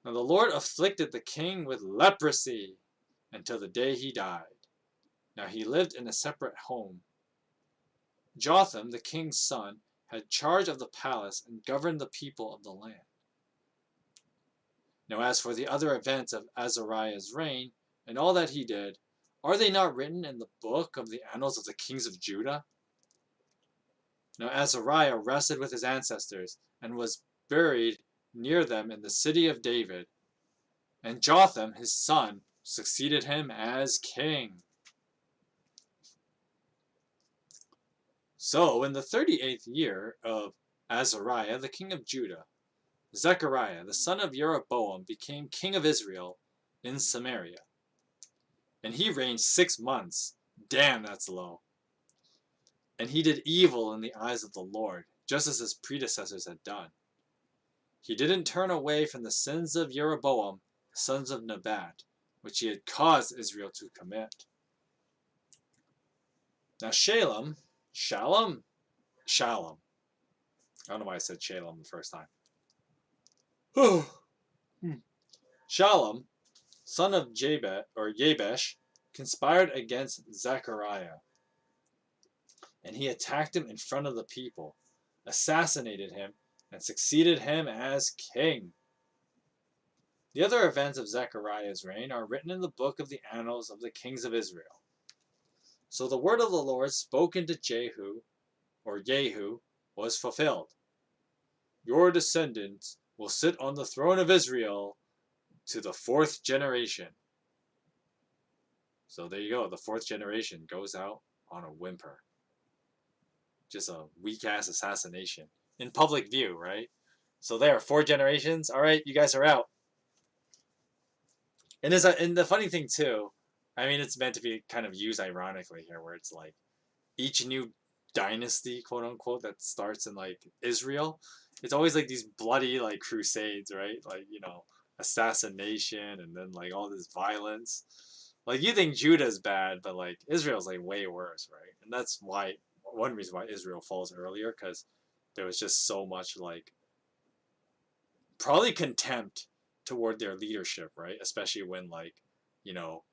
Now the Lord afflicted the king with leprosy until the day he died. Now he lived in a separate home. Jotham, the king's son, had charge of the palace and governed the people of the land. Now as for the other events of Azariah's reign, and all that he did, are they not written in the book of the annals of the kings of Judah? Now Azariah rested with his ancestors, and was buried near them in the city of David. And Jotham, his son, succeeded him as king. So in the 38th year of Azariah, the king of Judah, Zechariah, the son of Jeroboam, became king of Israel in Samaria. And he reigned 6 months. Damn, that's low. And he did evil in the eyes of the Lord, just as his predecessors had done. He didn't turn away from the sins of Jeroboam, sons of Nebat, which he had caused Israel to commit. Now Shalom. I don't know why I said Shalom the first time. Shalom, son of Jabesh, conspired against Zechariah, and he attacked him in front of the people, assassinated him, and succeeded him as king. The other events of Zechariah's reign are written in the book of the annals of the kings of Israel. So the word of the Lord spoken to Jehu was fulfilled. Your descendants will sit on the throne of Israel to the 4th generation. So there you go. The 4th generation goes out on a whimper. Just a weak-ass assassination. In public view, right? So there, 4 generations. All right, you guys are out. And the funny thing, too, I mean, it's meant to be kind of used ironically here, where it's like each new dynasty, quote unquote, that starts in like Israel, it's always like these bloody like crusades, right? Like, you know, assassination and then like all this violence. Like you think Judah's bad, but like Israel's like way worse, right? And that's why one reason why Israel falls earlier, because there was just so much like probably contempt toward their leadership, right? Especially when like, you know,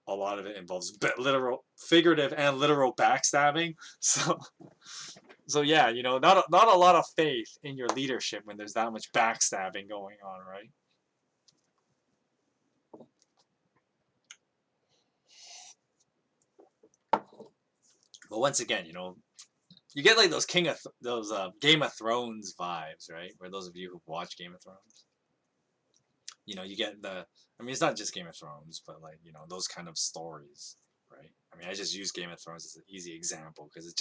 a lot of it involves literal, figurative, and literal backstabbing. So yeah, you know, not a lot of faith in your leadership when there's that much backstabbing going on, right? But once again, you know, you get like those Game of Thrones vibes, right? Where those of you who watch Game of Thrones, you know, you get I mean, it's not just Game of Thrones, but like, you know, those kind of stories, right? I mean, I just use Game of Thrones as an easy example because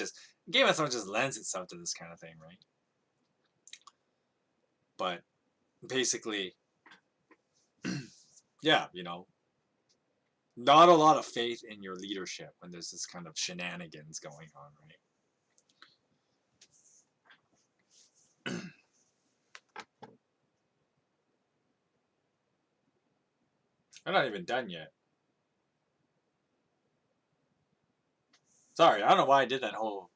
Game of Thrones just lends itself to this kind of thing, right? But basically, yeah, you know, not a lot of faith in your leadership when there's this kind of shenanigans going on, right? I'm not even done yet. Sorry, I don't know why I did that whole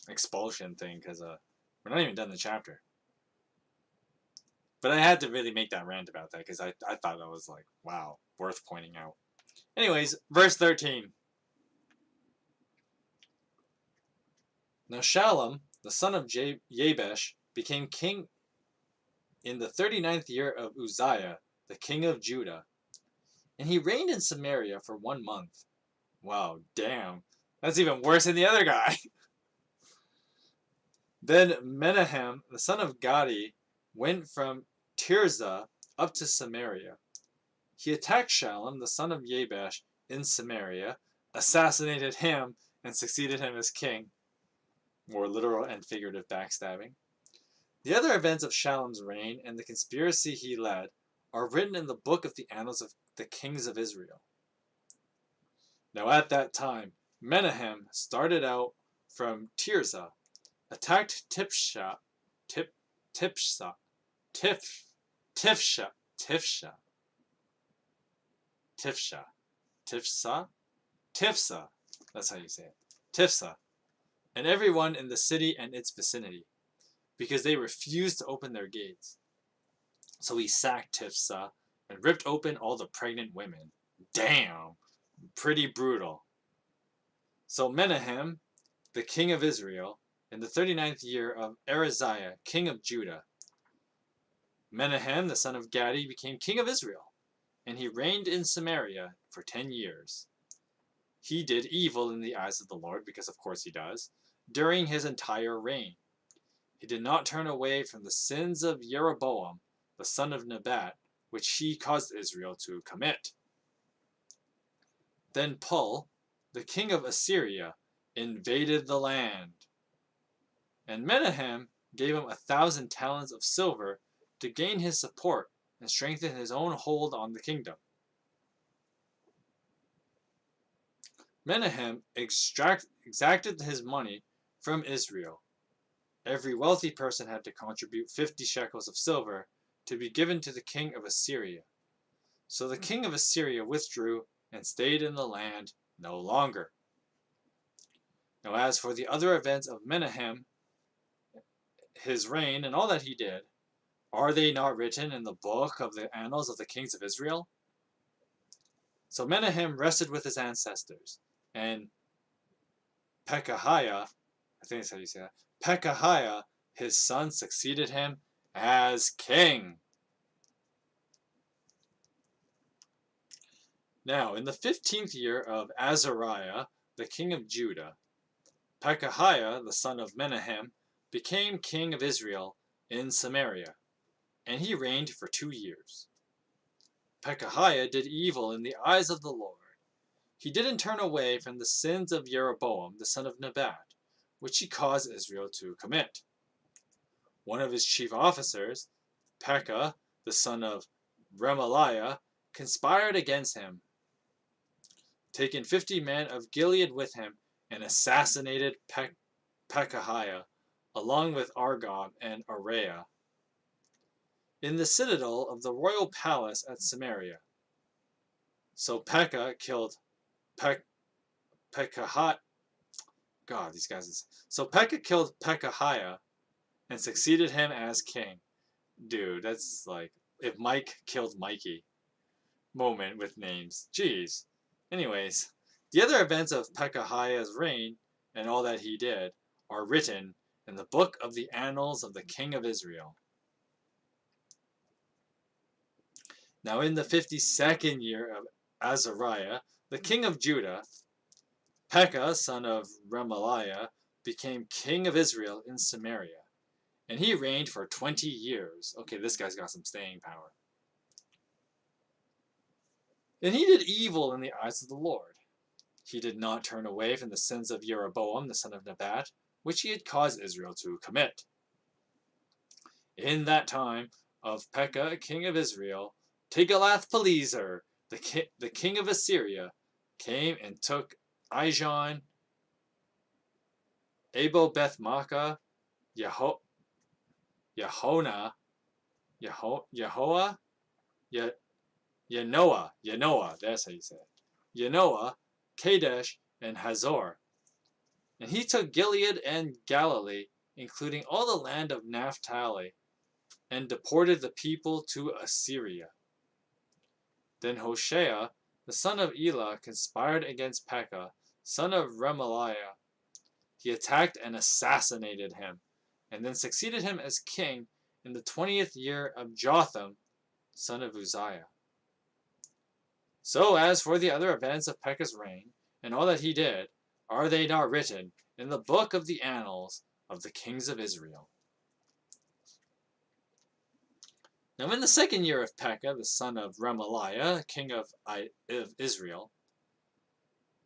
expulsion thing, because we're not even done the chapter. But I had to really make that rant about that, because I thought that was like, wow, worth pointing out. Anyways, verse 13. Now Shalom, the son of Jabesh, became king in the 39th year of Uzziah, the king of Judah, and he reigned in Samaria for 1 month. Wow, damn. That's even worse than the other guy. Then Menahem, the son of Gadi, went from Tirzah up to Samaria. He attacked Shallum, the son of Jabesh, in Samaria, assassinated him, and succeeded him as king. More literal and figurative backstabbing. The other events of Shallum's reign and the conspiracy he led are written in the book of the Annals of the Kings of Israel. Now at that time, Menahem started out from Tirzah, attacked Tifsha, Tifsha, Tifsha, Tifsha, Tifsha, Tifsa, Tifsa, that's how you say it, Tifsa, and everyone in the city and its vicinity, because they refused to open their gates. So he sacked Tifsa and ripped open all the pregnant women. Damn, pretty brutal. So Menahem, the king of Israel, in the 39th year of Araziah, king of Judah, Menahem, the son of Gadi, became king of Israel, and he reigned in Samaria for 10 years. He did evil in the eyes of the Lord, because of course he does, during his entire reign. He did not turn away from the sins of Jeroboam, the son of Nebat, which he caused Israel to commit. Then Pul, the king of Assyria, invaded the land. And Menahem gave him 1,000 talents of silver to gain his support and strengthen his own hold on the kingdom. Menahem exacted his money from Israel. Every wealthy person had to contribute 50 shekels of silver to be given to the king of Assyria. So the king of Assyria withdrew and stayed in the land no longer. Now as for the other events of Menahem, his reign, and all that he did, are they not written in the book of the Annals of the Kings of Israel? So Menahem rested with his ancestors, and Pekahiah, I think that's how you say that, Pekahiah, his son, succeeded him as king. Now, in the 15th year of Azariah, the king of Judah, Pekahiah, the son of Menahem, became king of Israel in Samaria, and he reigned for 2 years. Pekahiah did evil in the eyes of the Lord. He didn't turn away from the sins of Jeroboam, the son of Nebat, which he caused Israel to commit. One of his chief officers, Pekah, the son of Remaliah, conspired against him, taken 50 men of Gilead with him, and assassinated Pekahiah, along with Argob and Araiah, in the citadel of the royal palace at Samaria. So Pekah killed Pekahiah. God, these guys. So Pekah killed Pekahiah and succeeded him as king. Dude, that's like if Mike killed Mikey. Moment with names. Jeez. Anyways, the other events of Pekahiah's reign and all that he did are written in the book of the Annals of the King of Israel. Now in the 52nd year of Azariah, the king of Judah, Pekah, son of Remaliah, became king of Israel in Samaria, and he reigned for 20 years. Okay, this guy's got some staying power. And he did evil in the eyes of the Lord. He did not turn away from the sins of Jeroboam, the son of Nebat, which he had caused Israel to commit. In that time of Pekah, king of Israel, Tiglath-Pileser, the king of Assyria, came and took Ijon, Abel-Beth-Maachah, Yanoah, that's how you say it, Yanoah, Kadesh, and Hazor. And he took Gilead and Galilee, including all the land of Naphtali, and deported the people to Assyria. Then Hoshea, the son of Elah, conspired against Pekah, son of Remaliah. He attacked and assassinated him, and then succeeded him as king in the 20th year of Jotham, son of Uzziah. So as for the other events of Pekah's reign, and all that he did, are they not written in the book of the annals of the kings of Israel? Now in the second year of Pekah, the son of Remaliah, king of Israel,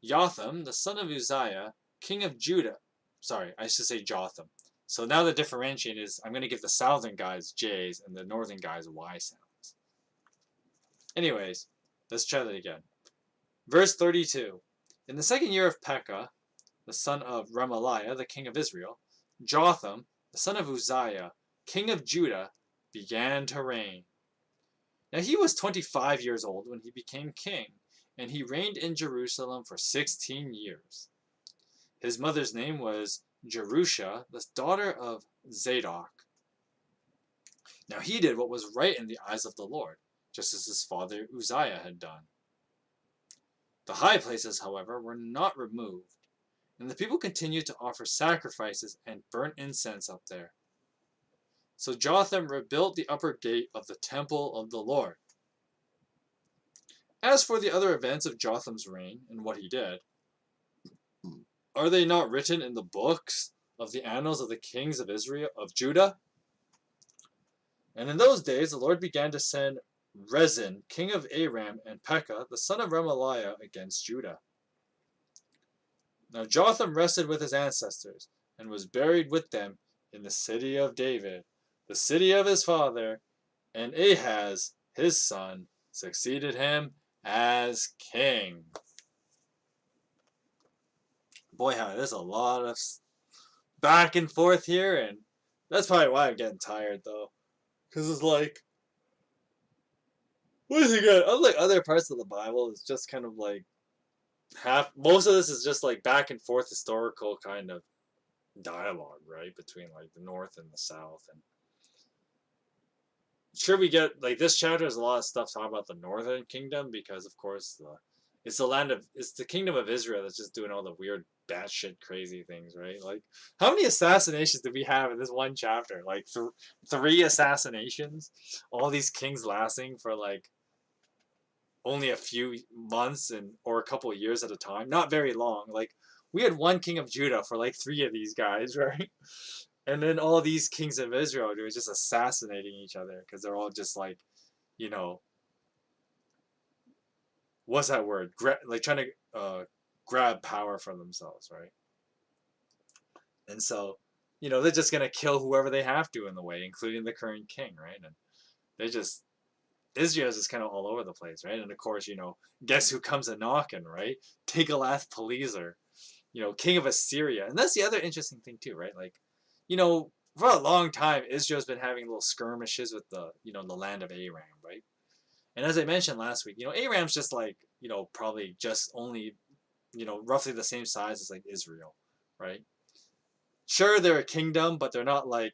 Jotham, the son of Uzziah, king of Judah. Sorry, I should say Jotham. So now the differentiation is I'm going to give the southern guys J's and the northern guys Y sounds. Anyways, let's try that again. Verse 32. In the second year of Pekah, the son of Remaliah, the king of Israel, Jotham, the son of Uzziah, king of Judah, began to reign. Now he was 25 years old when he became king, and he reigned in Jerusalem for 16 years. His mother's name was Jerusha, the daughter of Zadok. Now he did what was right in the eyes of the Lord, just as his father Uzziah had done. The high places, however, were not removed, and the people continued to offer sacrifices and burnt incense up there. So Jotham rebuilt the upper gate of the temple of the Lord. As for the other events of Jotham's reign and what he did, are they not written in the books of the annals of the kings of Israel, of Judah? And in those days the Lord began to send Rezin, king of Aram, and Pekah, the son of Remaliah, against Judah. Now Jotham rested with his ancestors, and was buried with them in the city of David, the city of his father, and Ahaz, his son, succeeded him as king. Boy, there's a lot of back and forth here, and that's probably why I'm getting tired, though. Because it's like, what is it good? Unlike other parts of the Bible, it's just kind of like most of this is just like back and forth historical kind of dialogue, right? Between like the North and the South. And sure, we get like this chapter has a lot of stuff talking about the Northern Kingdom because, of course, it's the kingdom of Israel that's just doing all the weird, batshit crazy things, right? Like, how many assassinations did we have in this one chapter? Like three assassinations, all these kings lasting for like only a few months or a couple of years at a time, not very long. Like we had one king of Judah for like three of these guys, right? And then all these kings of Israel were just assassinating each other because they're all just like, you know, what's that word? Like trying to grab power for themselves, right? And so, they're just gonna kill whoever they have to in the way, including the current king, right? And they just Israel's just kind of all over the place, right? And of course, guess who comes a knocking, right? Tiglath-Pileser, king of Assyria, and that's the other interesting thing too, right? Like, for a long time, Israel's been having little skirmishes with the land of Aram, right? And as I mentioned last week, Aram's just like, probably just only, roughly the same size as like Israel, right? Sure, they're a kingdom, but they're not like,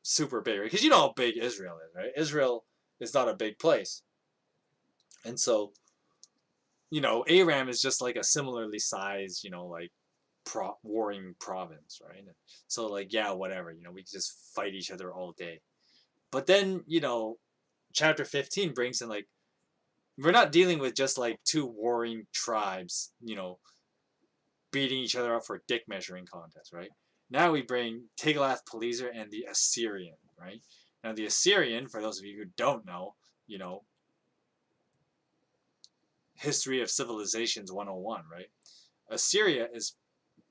super big, right? Because you know how big Israel is, right? Israel is not a big place. And so, Aram is just like a similarly sized, like warring province, right? So like, yeah, whatever, we just fight each other all day. But then, chapter 15 brings in like, we're not dealing with just like two warring tribes, beating each other up for a dick measuring contest, right? Now we bring Tiglath-Pileser and the Assyrian, right? Now the Assyrian, for those of you who don't know, history of civilizations 101, right? Assyria is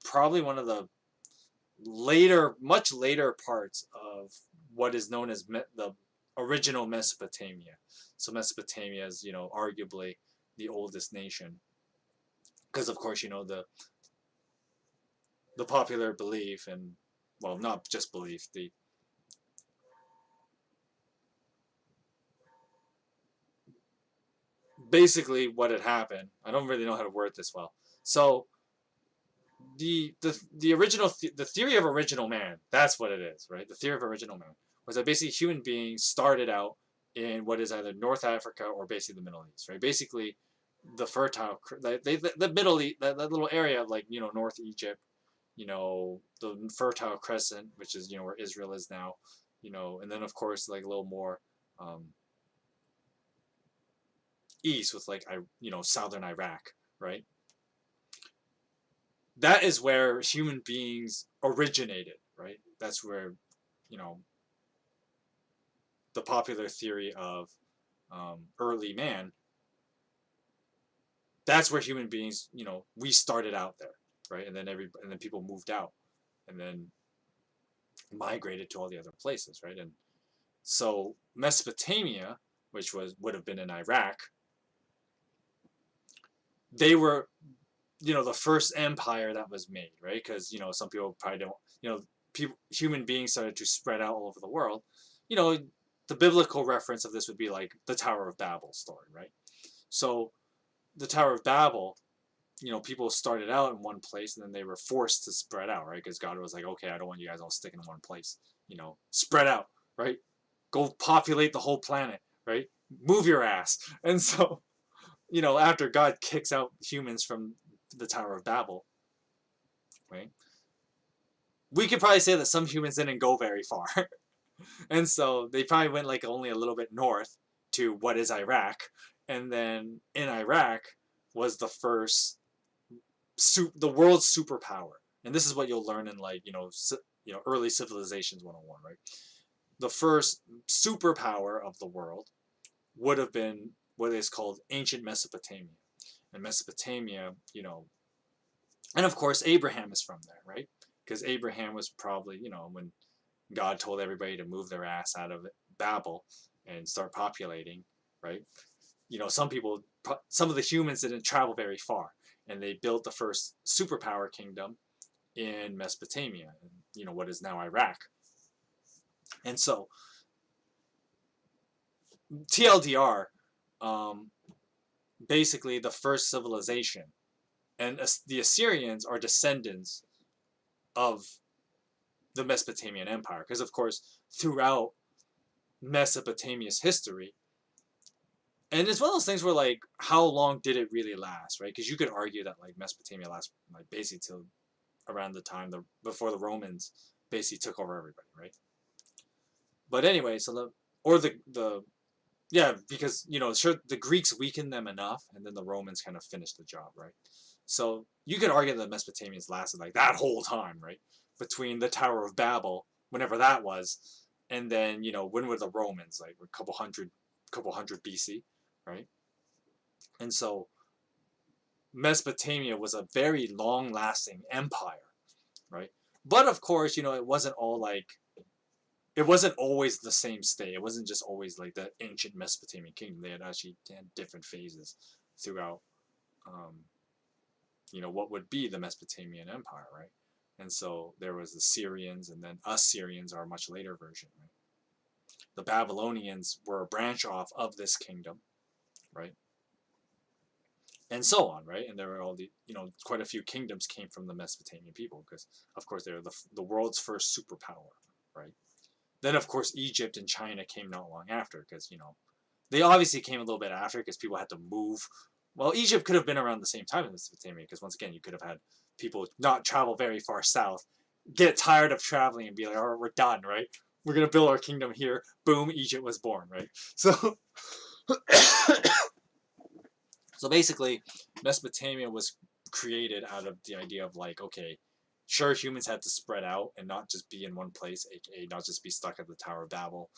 probably one of the much later parts of what is known as the original Mesopotamia. So Mesopotamia is, arguably the oldest nation. Because of course, the popular belief, and well, not just belief, basically what had happened. I don't really know how to word this well. So the original the theory of original man, that's what it is, right? The theory of original man was that basically human beings started out in what is either North Africa or basically the Middle East, right? Basically the fertile, the Middle East, that little area of like, North Egypt, the Fertile Crescent, which is, where Israel is now, and then of course like a little more east with like, southern Iraq, right? that is where human beings originated, right? That's where, you know, the popular theory of early man, that's where human beings, you know, we started out there, right? And then people moved out, and then migrated to all the other places, right? And so Mesopotamia, which would have been in Iraq, they were, you know, the first empire that was made, right? Because, you know, some people probably don't, you know, human beings started to spread out all over the world. You know, the biblical reference of this would be like the Tower of Babel story, right? So the Tower of Babel, you know, people started out in one place and then they were forced to spread out, right? Because God was like, okay, I don't want you guys all sticking in one place. You know, spread out, right? Go populate the whole planet, right? Move your ass. And so, you know, after God kicks out humans from the Tower of Babel, right? We could probably say that some humans didn't go very far. And so they probably went like only a little bit north to what is Iraq. And then in Iraq was the first the world's superpower. And this is what you'll learn in like, you know, early civilizations 101, right? The first superpower of the world would have been what is called ancient Mesopotamia. And Mesopotamia, you know, and of course Abraham is from there, right? Because Abraham was probably, you know, when God told everybody to move their ass out of Babel and start populating, right? You know, some of the humans didn't travel very far, and they built the first superpower kingdom in Mesopotamia, you know, what is now Iraq. And so, TLDR, um, basically the first civilization, and the Assyrians are descendants of the Mesopotamian Empire, because of course, throughout Mesopotamia's history, and it's one of those things where like, how long did it really last, right? Because you could argue that like Mesopotamia lasts like basically till around the time before the Romans basically took over everybody, right? But anyway, so the yeah, because you know, sure, the Greeks weakened them enough, and then the Romans kind of finished the job, right? So you could argue that the Mesopotamians lasted like that whole time, right? Between the Tower of Babel, whenever that was, and then, you know, when were the Romans, like a couple hundred BC, right? And so Mesopotamia was a very long-lasting empire, right? But of course, you know, it wasn't all like, it wasn't always the same state. It wasn't just always like the ancient Mesopotamian kingdom. They had different phases throughout, um, you know, what would be the Mesopotamian Empire, right? And so there was the Syrians, and then Assyrians are a much later version, right? The Babylonians were a branch off of this kingdom, right? And so on, right? And there were all the, you know, quite a few kingdoms came from the Mesopotamian people because, of course, they're the world's first superpower, right? Then, of course, Egypt and China came not long after because, you know, they obviously came a little bit after because people had to move. Well, Egypt could have been around the same time as Mesopotamia because, once again, you could have had people not travel very far south, get tired of traveling and be like, all right, we're done, right? We're going to build our kingdom here. Boom, Egypt was born, right? So, so basically, Mesopotamia was created out of the idea of like, okay, sure, humans had to spread out and not just be in one place, aka not just be stuck at the Tower of Babel.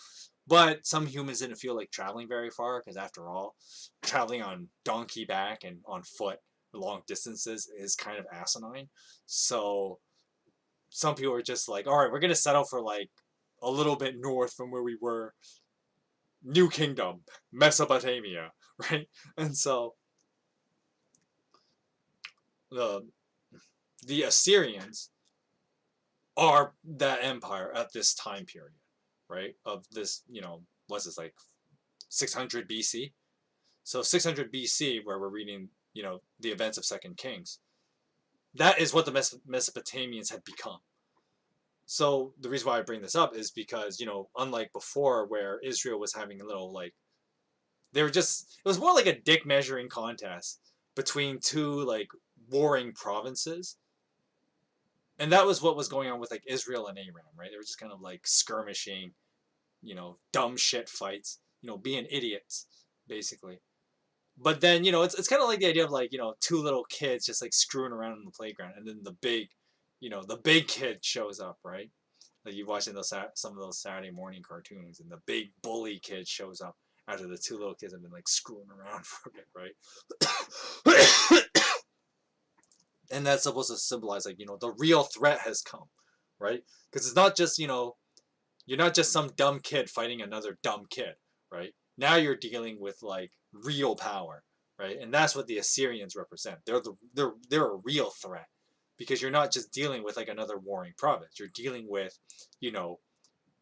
But some humans didn't feel like traveling very far because, after all, traveling on donkey back and on foot long distances is kind of asinine. So some people were just like, all right, we're going to settle for like a little bit north from where we were. New Kingdom, Mesopotamia, right? And so the the Assyrians are that empire at this time period, right? Of this, you know, what's this, like 600 BC? So 600 BC, where we're reading, you know, the events of Second Kings, that is what the Mesopotamians had become. So the reason why I bring this up is because, you know, unlike before where Israel was having a little like, they were just, it was more like a dick measuring contest between two like warring provinces. And that was what was going on with like Israel and Aram, right? They were just kind of like skirmishing, you know, dumb shit fights, you know, being idiots, basically. But then, it's kind of like the idea of like, two little kids just like screwing around in the playground, and then the big kid shows up, right? Like you watching some of those Saturday morning cartoons, and the big bully kid shows up after the two little kids have been like screwing around for a bit, right? And that's supposed to symbolize like, the real threat has come, right? Because it's not just, you're not just some dumb kid fighting another dumb kid, right? Now you're dealing with like real power, right? And that's what the Assyrians represent. They're a real threat, because you're not just dealing with like another warring province. You're dealing with,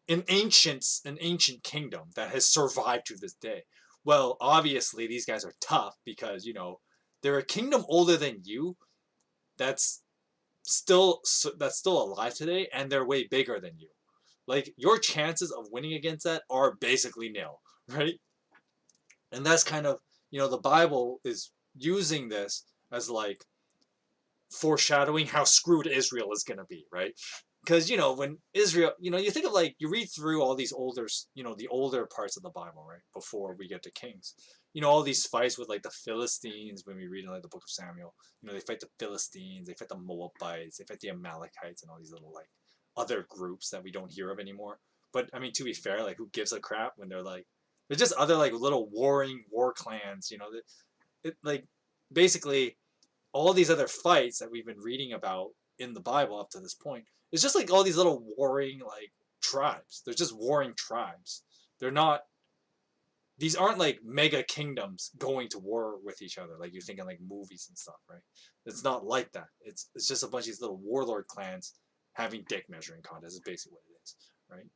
an ancient kingdom that has survived to this day. Well, obviously these guys are tough because, they're a kingdom older than you that's still alive today, and they're way bigger than you. Like your chances of winning against that are basically nil, right? And that's kind of, the Bible is using this as like foreshadowing how screwed Israel is going to be, right? Because, when Israel, you think of like, you read through all these older, the older parts of the Bible, right? Before we get to Kings, all these fights with like the Philistines, when we read in like the book of Samuel, they fight the Philistines, they fight the Moabites, they fight the Amalekites, and all these little like other groups that we don't hear of anymore. But I mean, to be fair, like who gives a crap when they're just other like little warring war clans, like basically all these other fights that we've been reading about in the Bible up to this point. It's just like all these little warring like tribes. They're just warring tribes. They're not. These aren't like mega kingdoms going to war with each other like you think in like movies and stuff, right? It's not like that. It's just a bunch of these little warlord clans having dick measuring contests. Is basically what it is, right?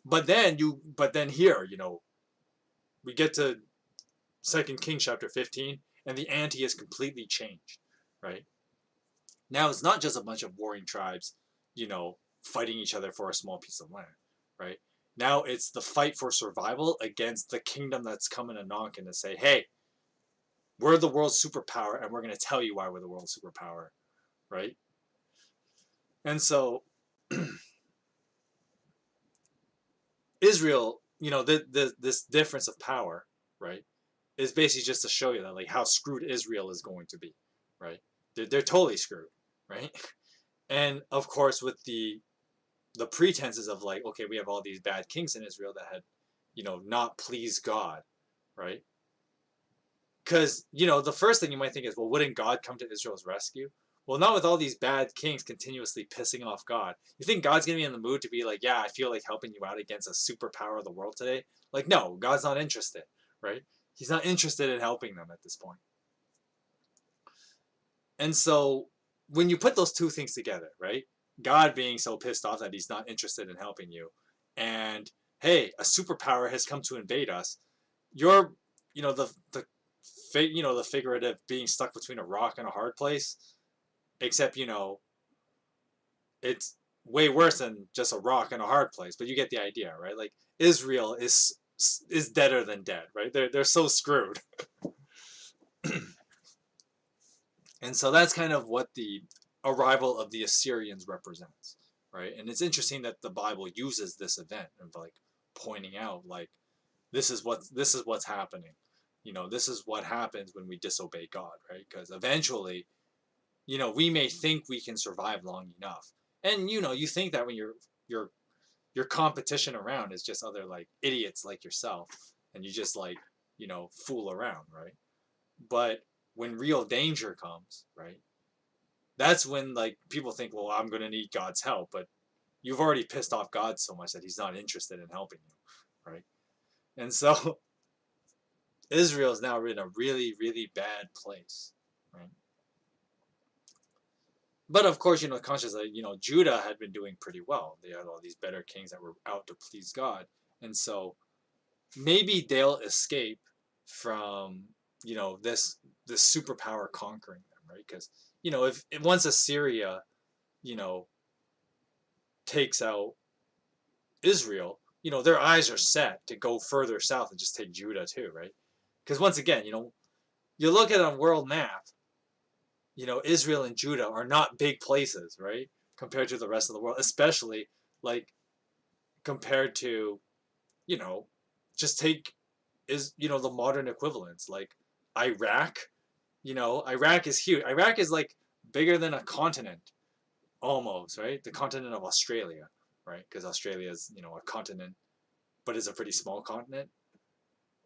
But then here, we get to 2 Kings chapter 15, and the ante is completely changed, right? Now it's not just a bunch of warring tribes, fighting each other for a small piece of land, right? Now it's the fight for survival against the kingdom that's coming and knocking to say, hey, we're the world's superpower, and we're going to tell you why we're the world's superpower, right? And so Israel, this difference of power, right, is basically just to show you that like how screwed Israel is going to be, right? They're totally screwed, right? And of course, with the pretenses of like, okay, we have all these bad kings in Israel that had, not pleased God, right? Because, the first thing you might think is, well, wouldn't God come to Israel's rescue? Well, not with all these bad kings continuously pissing off God. You think God's going to be in the mood to be like, yeah, I feel like helping you out against a superpower of the world today? Like, no, God's not interested, right? He's not interested in helping them at this point. And so when you put those two things together, right? God being so pissed off that he's not interested in helping you, and hey, a superpower has come to invade us. You're, the figurative being stuck between a rock and a hard place, except it's way worse than just a rock and a hard place. But you get the idea, right? Like Israel is deader than dead, right? They're so screwed. And so that's kind of what the arrival of the Assyrians represents, right? And it's interesting that the Bible uses this event of like pointing out like this is what's happening. This is what happens when we disobey God, right? Because eventually, we may think we can survive long enough. And you think that when your competition around is just other like idiots like yourself, and you just like, fool around, right? But when real danger comes, right? That's when like people think, well, I'm going to need God's help, but you've already pissed off God so much that he's not interested in helping you, right? And so Israel is now in a really, really bad place, right? But of course, consciously, Judah had been doing pretty well. They had all these better kings that were out to please God. And so maybe they'll escape from, this superpower conquering them, right? Because, if once Assyria, takes out Israel, their eyes are set to go further south and just take Judah too, right? Because once again, you look at a world map, Israel and Judah are not big places, right? Compared to the rest of the world, especially like compared to, just take is, the modern equivalents. Like Iraq, Iraq is huge. Iraq is like bigger than a continent almost, right? The continent of Australia, right? Because Australia is, a continent, but it's a pretty small continent.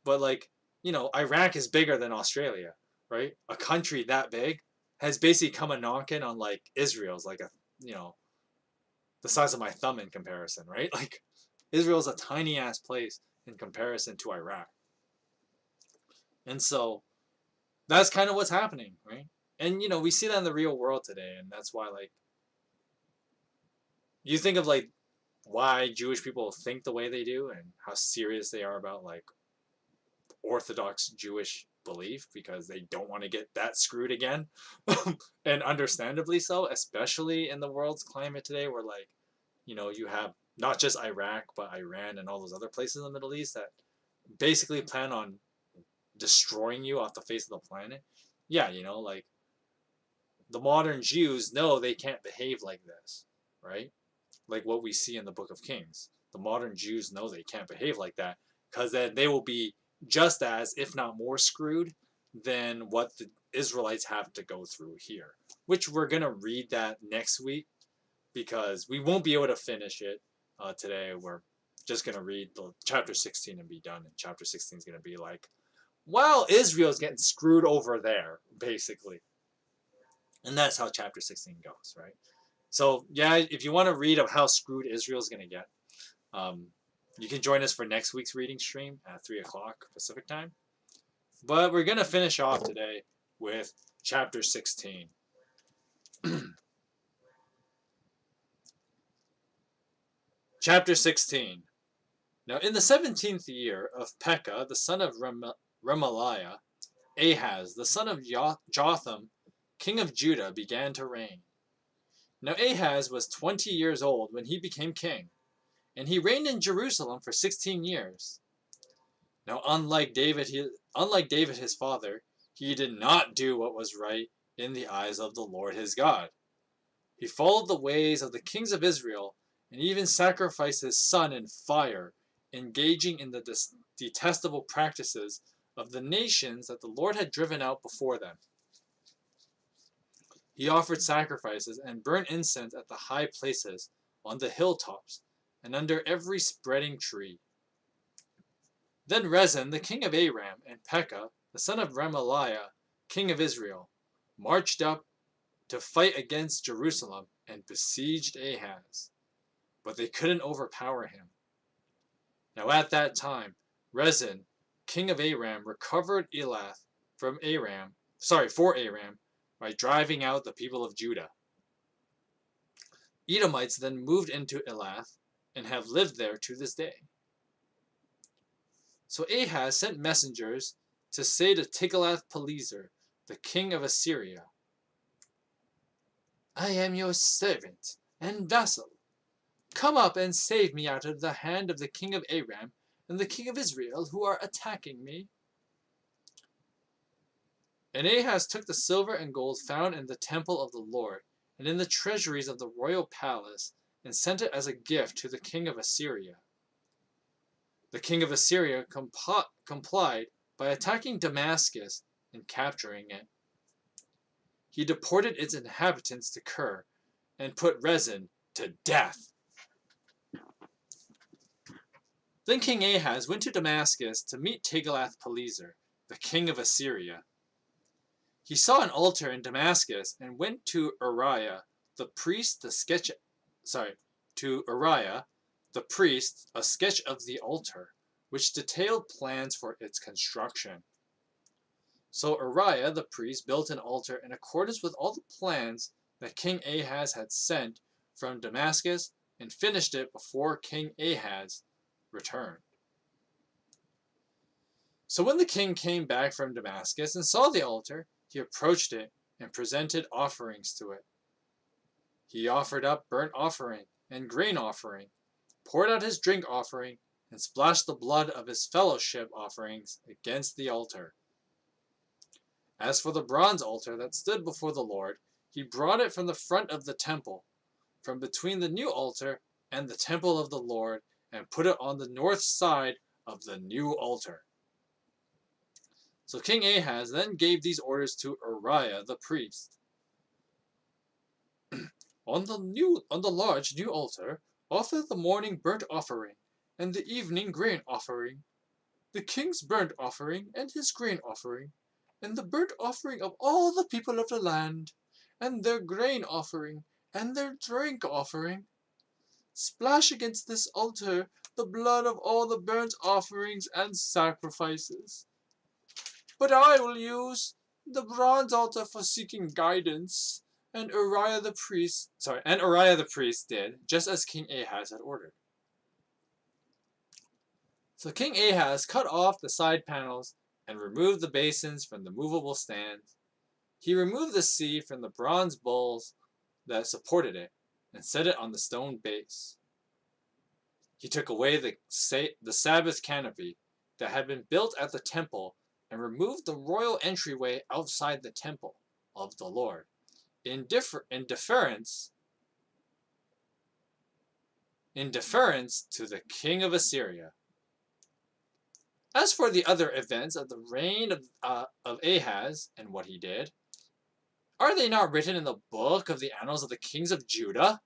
But like, Iraq is bigger than Australia, right? A country that big has basically come a knocking on like Israel's like you know, the size of my thumb in comparison, right? Like Israel's a tiny ass place in comparison to Iraq. And so that's kind of what's happening, right? And we see that in the real world today, and that's why like you think of like why Jewish people think the way they do and how serious they are about like Orthodox Jewish belief because they don't want to get that screwed again. And understandably so, especially in the world's climate today where like, you have not just Iraq, but Iran and all those other places in the Middle East that basically plan on destroying you off the face of the planet. Yeah, like the modern Jews know they can't behave like this, right? Like what we see in the Book of Kings. The modern Jews know they can't behave like that because then they will be just as, if not more, screwed than what the Israelites have to go through here. Which we're going to read that next week because we won't be able to finish it today. We're just going to read the chapter 16 and be done. And chapter 16 is going to be like, wow, Israel's getting screwed over there, basically. And that's how chapter 16 goes, right? So, yeah, if you want to read of how screwed Israel's going to get, you can join us for next week's reading stream at 3 o'clock Pacific time. But we're going to finish off today with chapter 16. Chapter 16. Now, in the 17th year of Pekah, the son of Remaliah, Ahaz, the son of Jotham, king of Judah, began to reign. Now Ahaz was 20 years old when he became king, and he reigned in Jerusalem for 16 years. Now unlike David his father, he did not do what was right in the eyes of the Lord his God. He followed the ways of the kings of Israel, and even sacrificed his son in fire, engaging in the detestable practices of the nations that the Lord had driven out before them. He offered sacrifices and burnt incense at the high places, on the hilltops, and under every spreading tree. Then Rezin, the king of Aram, and Pekah, the son of Remaliah, king of Israel, marched up to fight against Jerusalem and besieged Ahaz. But they couldn't overpower him. Now at that time, Rezin, king of Aram, recovered Elath for Aram, by driving out the people of Judah. Edomites then moved into Elath and have lived there to this day. So Ahaz sent messengers to say to Tiglath-Pileser, the king of Assyria, I am your servant and vassal. Come up and save me out of the hand of the king of Aram and the king of Israel who are attacking me. And Ahaz took the silver and gold found in the temple of the Lord and in the treasuries of the royal palace and sent it as a gift to the king of Assyria. The king of Assyria complied by attacking Damascus and capturing it. He deported its inhabitants to Kir and put Rezin to death. Then King Ahaz went to Damascus to meet Tiglath-Pileser, the king of Assyria. He saw an altar in Damascus and went to Uriah, the priest, a sketch of the altar, which detailed plans for its construction. So Uriah the priest built an altar in accordance with all the plans that King Ahaz had sent from Damascus and finished it before King Ahaz returned. So when the king came back from Damascus and saw the altar, he approached it and presented offerings to it. He offered up burnt offering and grain offering, poured out his drink offering, and splashed the blood of his fellowship offerings against the altar. As for the bronze altar that stood before the Lord, he brought it from the front of the temple, from between the new altar and the temple of the Lord, and put it on the north side of the new altar. So King Ahaz then gave these orders to Uriah the priest. On the large new altar, offer the morning burnt offering, and the evening grain offering, the king's burnt offering, and his grain offering, and the burnt offering of all the people of the land, and their grain offering, and their drink offering. Splash against this altar the blood of all the burnt offerings and sacrifices. But I will use the bronze altar for seeking guidance, and Uriah the priest did, just as King Ahaz had ordered. So King Ahaz cut off the side panels and removed the basins from the movable stands. He removed the sea from the bronze bowls that supported it and set it on the stone base. He took away the Sabbath canopy that had been built at the temple and removed the royal entryway outside the temple of the Lord in deference to the king of Assyria. As for the other events of the reign of Ahaz and what he did, are they not written in the book of the annals of the kings of Judah?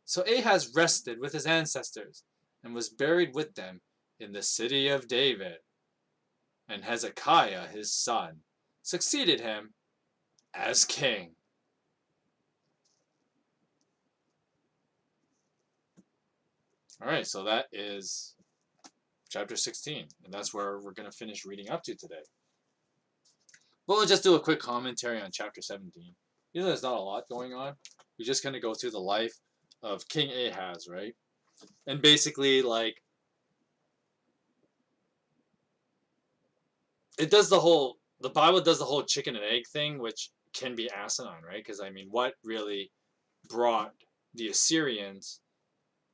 So Ahaz rested with his ancestors and was buried with them in the city of David. And Hezekiah, his son, succeeded him as king. Alright, so that is chapter 16, and that's where we're going to finish reading up to today. But we'll just do a quick commentary on chapter 17. You know, there's not a lot going on. We're just going to go through the life of King Ahaz, right? And basically, like, the Bible does the whole chicken and egg thing, which can be asinine, right? Because, I mean, what really brought the Assyrians,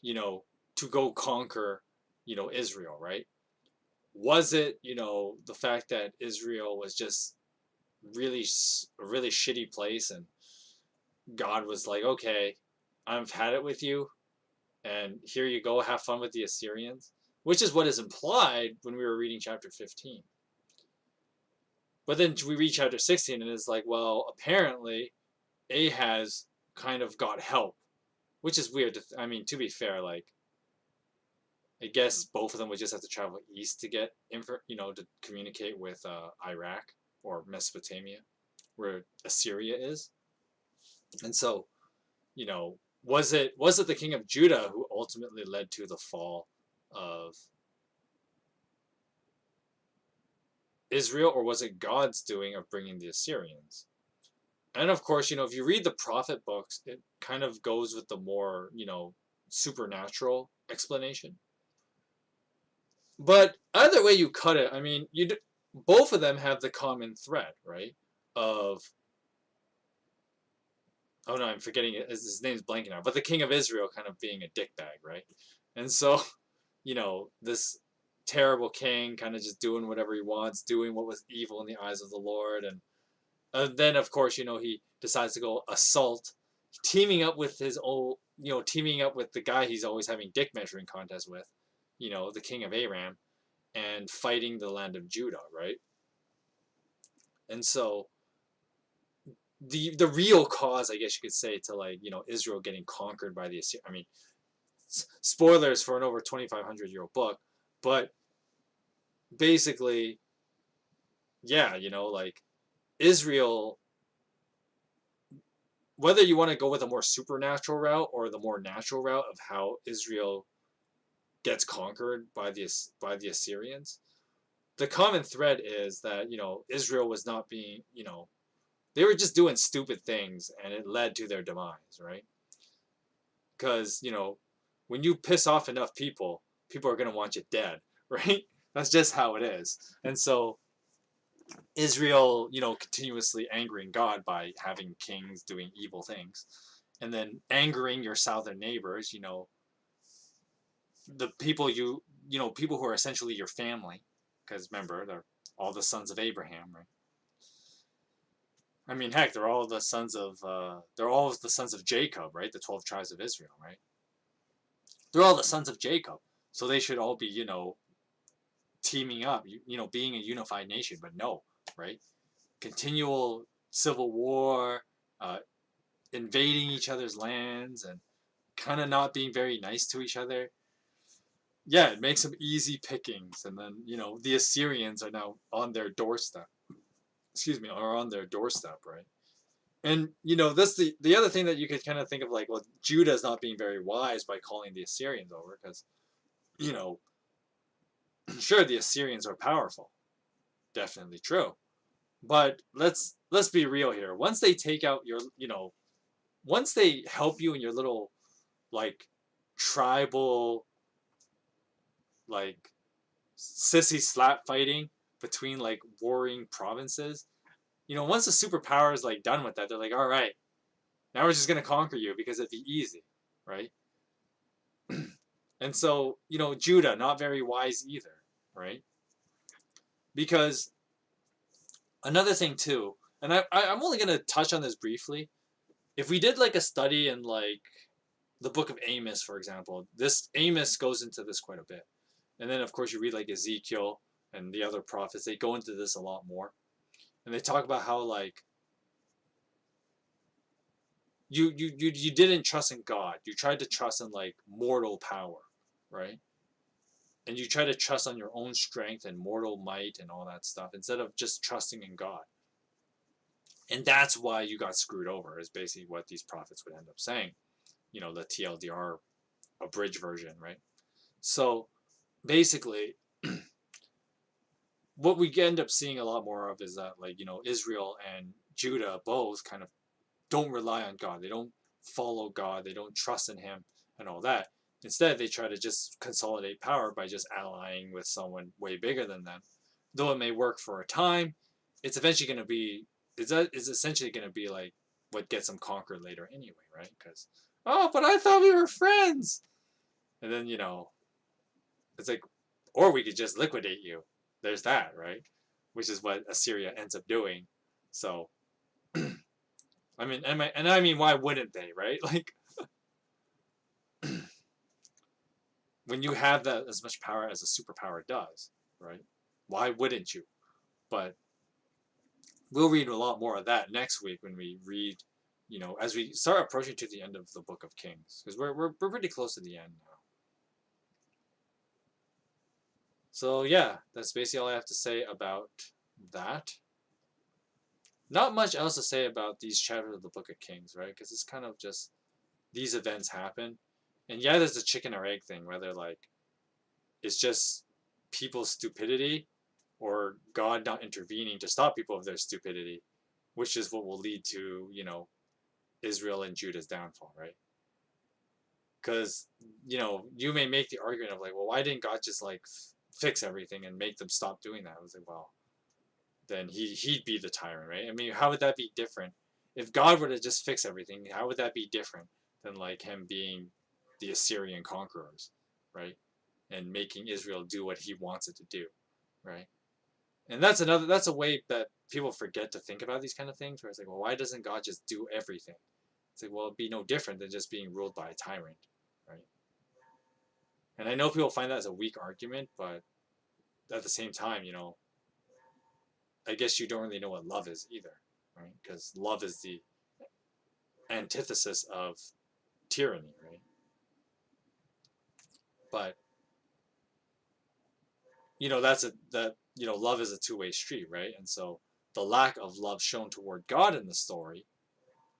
to go conquer, Israel, right? Was it, the fact that Israel was just a really shitty place, and God was like, okay, I've had it with you, and here you go, have fun with the Assyrians? Which is what is implied when we were reading chapter 15. But then we read chapter 16, and it's like, well, apparently Ahaz kind of got help, which is weird. To be fair, like, I guess both of them would just have to travel east to get to communicate with Iraq or Mesopotamia, where Assyria is. And so, was it the king of Judah who ultimately led to the fall of Israel, or was it God's doing of bringing the Assyrians? And of course, if you read the prophet books, it kind of goes with the more, supernatural explanation. But either way you cut it, both of them have the common thread, right? Oh no, I'm forgetting it. His name's blanking out. But the king of Israel kind of being a dickbag, right? And so, this terrible king kind of just doing whatever he wants, doing what was evil in the eyes of the Lord. And then, of course, he decides to go assault, teaming up with the guy he's always having dick measuring contests with, the king of Aram, and fighting the land of Judah, right? And so the real cause, I guess you could say, to Israel getting conquered by the Assyrians. Spoilers for an over 2,500-year-old book, but basically, yeah, Israel, whether you want to go with a more supernatural route or the more natural route of how Israel gets conquered by the Assyrians, the common thread is that, Israel was not being, they were just doing stupid things, and it led to their demise, right? Because, when you piss off enough people, people are going to want you dead, right? That's just how it is. And so Israel, continuously angering God by having kings doing evil things, and then angering your southern neighbors, the people people who are essentially your family, because remember, they're all the sons of Abraham, right? Heck, they're all the sons of Jacob, right? The 12 tribes of Israel, right? They're all the sons of Jacob, so they should all be, teaming up, being a unified nation, but no, right? Continual civil war, uh, invading each other's lands, and kind of not being very nice to each other. Yeah, it makes them easy pickings, and then the Assyrians are now on their doorstep. Excuse me, are on their doorstep, right? And that's the other thing that you could kind of think of, like, well, Judah's not being very wise by calling the Assyrians over, because you know sure, the Assyrians are powerful, definitely true, but let's be real here. Once they take out your, once they help you in your little, like, tribal, like, sissy slap fighting between, like, warring provinces, once the superpower is, like, done with that, they're like, all right, now we're just gonna conquer you because it'd be easy, right? And so, Judah, not very wise either, right? Because another thing too, and I'm only gonna touch on this briefly. If we did, like, a study in, like, the book of Amos, for example, this Amos goes into this quite a bit. And then, of course, you read, like, Ezekiel and the other prophets, they go into this a lot more. And they talk about how, like, you didn't trust in God. You tried to trust in, like, mortal power, right? And you try to trust on your own strength and mortal might and all that stuff instead of just trusting in God. And that's why you got screwed over, is basically what these prophets would end up saying. The TLDR abridged version, right? So basically, what we end up seeing a lot more of is that, like, Israel and Judah both kind of don't rely on God. They don't follow God. They don't trust in Him and all that. Instead, they try to just consolidate power by just allying with someone way bigger than them. Though it may work for a time, it's eventually going to be, it's essentially going to be like what gets them conquered later anyway, right? Because, oh, but I thought we were friends. And then, it's like, or we could just liquidate you. There's that, right? Which is what Assyria ends up doing. So, I mean, why wouldn't they, right? Like, when you have that as much power as a superpower does, right? Why wouldn't you? But we'll read a lot more of that next week when we read, as we start approaching to the end of the Book of Kings, because we're pretty close to the end now. So yeah, that's basically all I have to say about that. Not much else to say about these chapters of the Book of Kings, right? Because it's kind of just these events happen, and yeah, there's a chicken or egg thing, whether, like, it's just people's stupidity or God not intervening to stop people of their stupidity, which is what will lead to, Israel and Judah's downfall, right? Because, you may make the argument of, like, well, why didn't God just, like, fix everything and make them stop doing that? I was like, well, then he'd be the tyrant, right? I mean, how would that be different? If God were to just fix everything, how would that be different than, like, him being the Assyrian conquerors, right? And making Israel do what he wants it to do, right? And that's a way that people forget to think about these kind of things, where it's like, well, why doesn't God just do everything? It's like, well, it'd be no different than just being ruled by a tyrant, right? And I know people find that as a weak argument, but at the same time, I guess you don't really know what love is either, right? Because love is the antithesis of tyranny, right? But love is a two-way street, right? And so the lack of love shown toward God in the story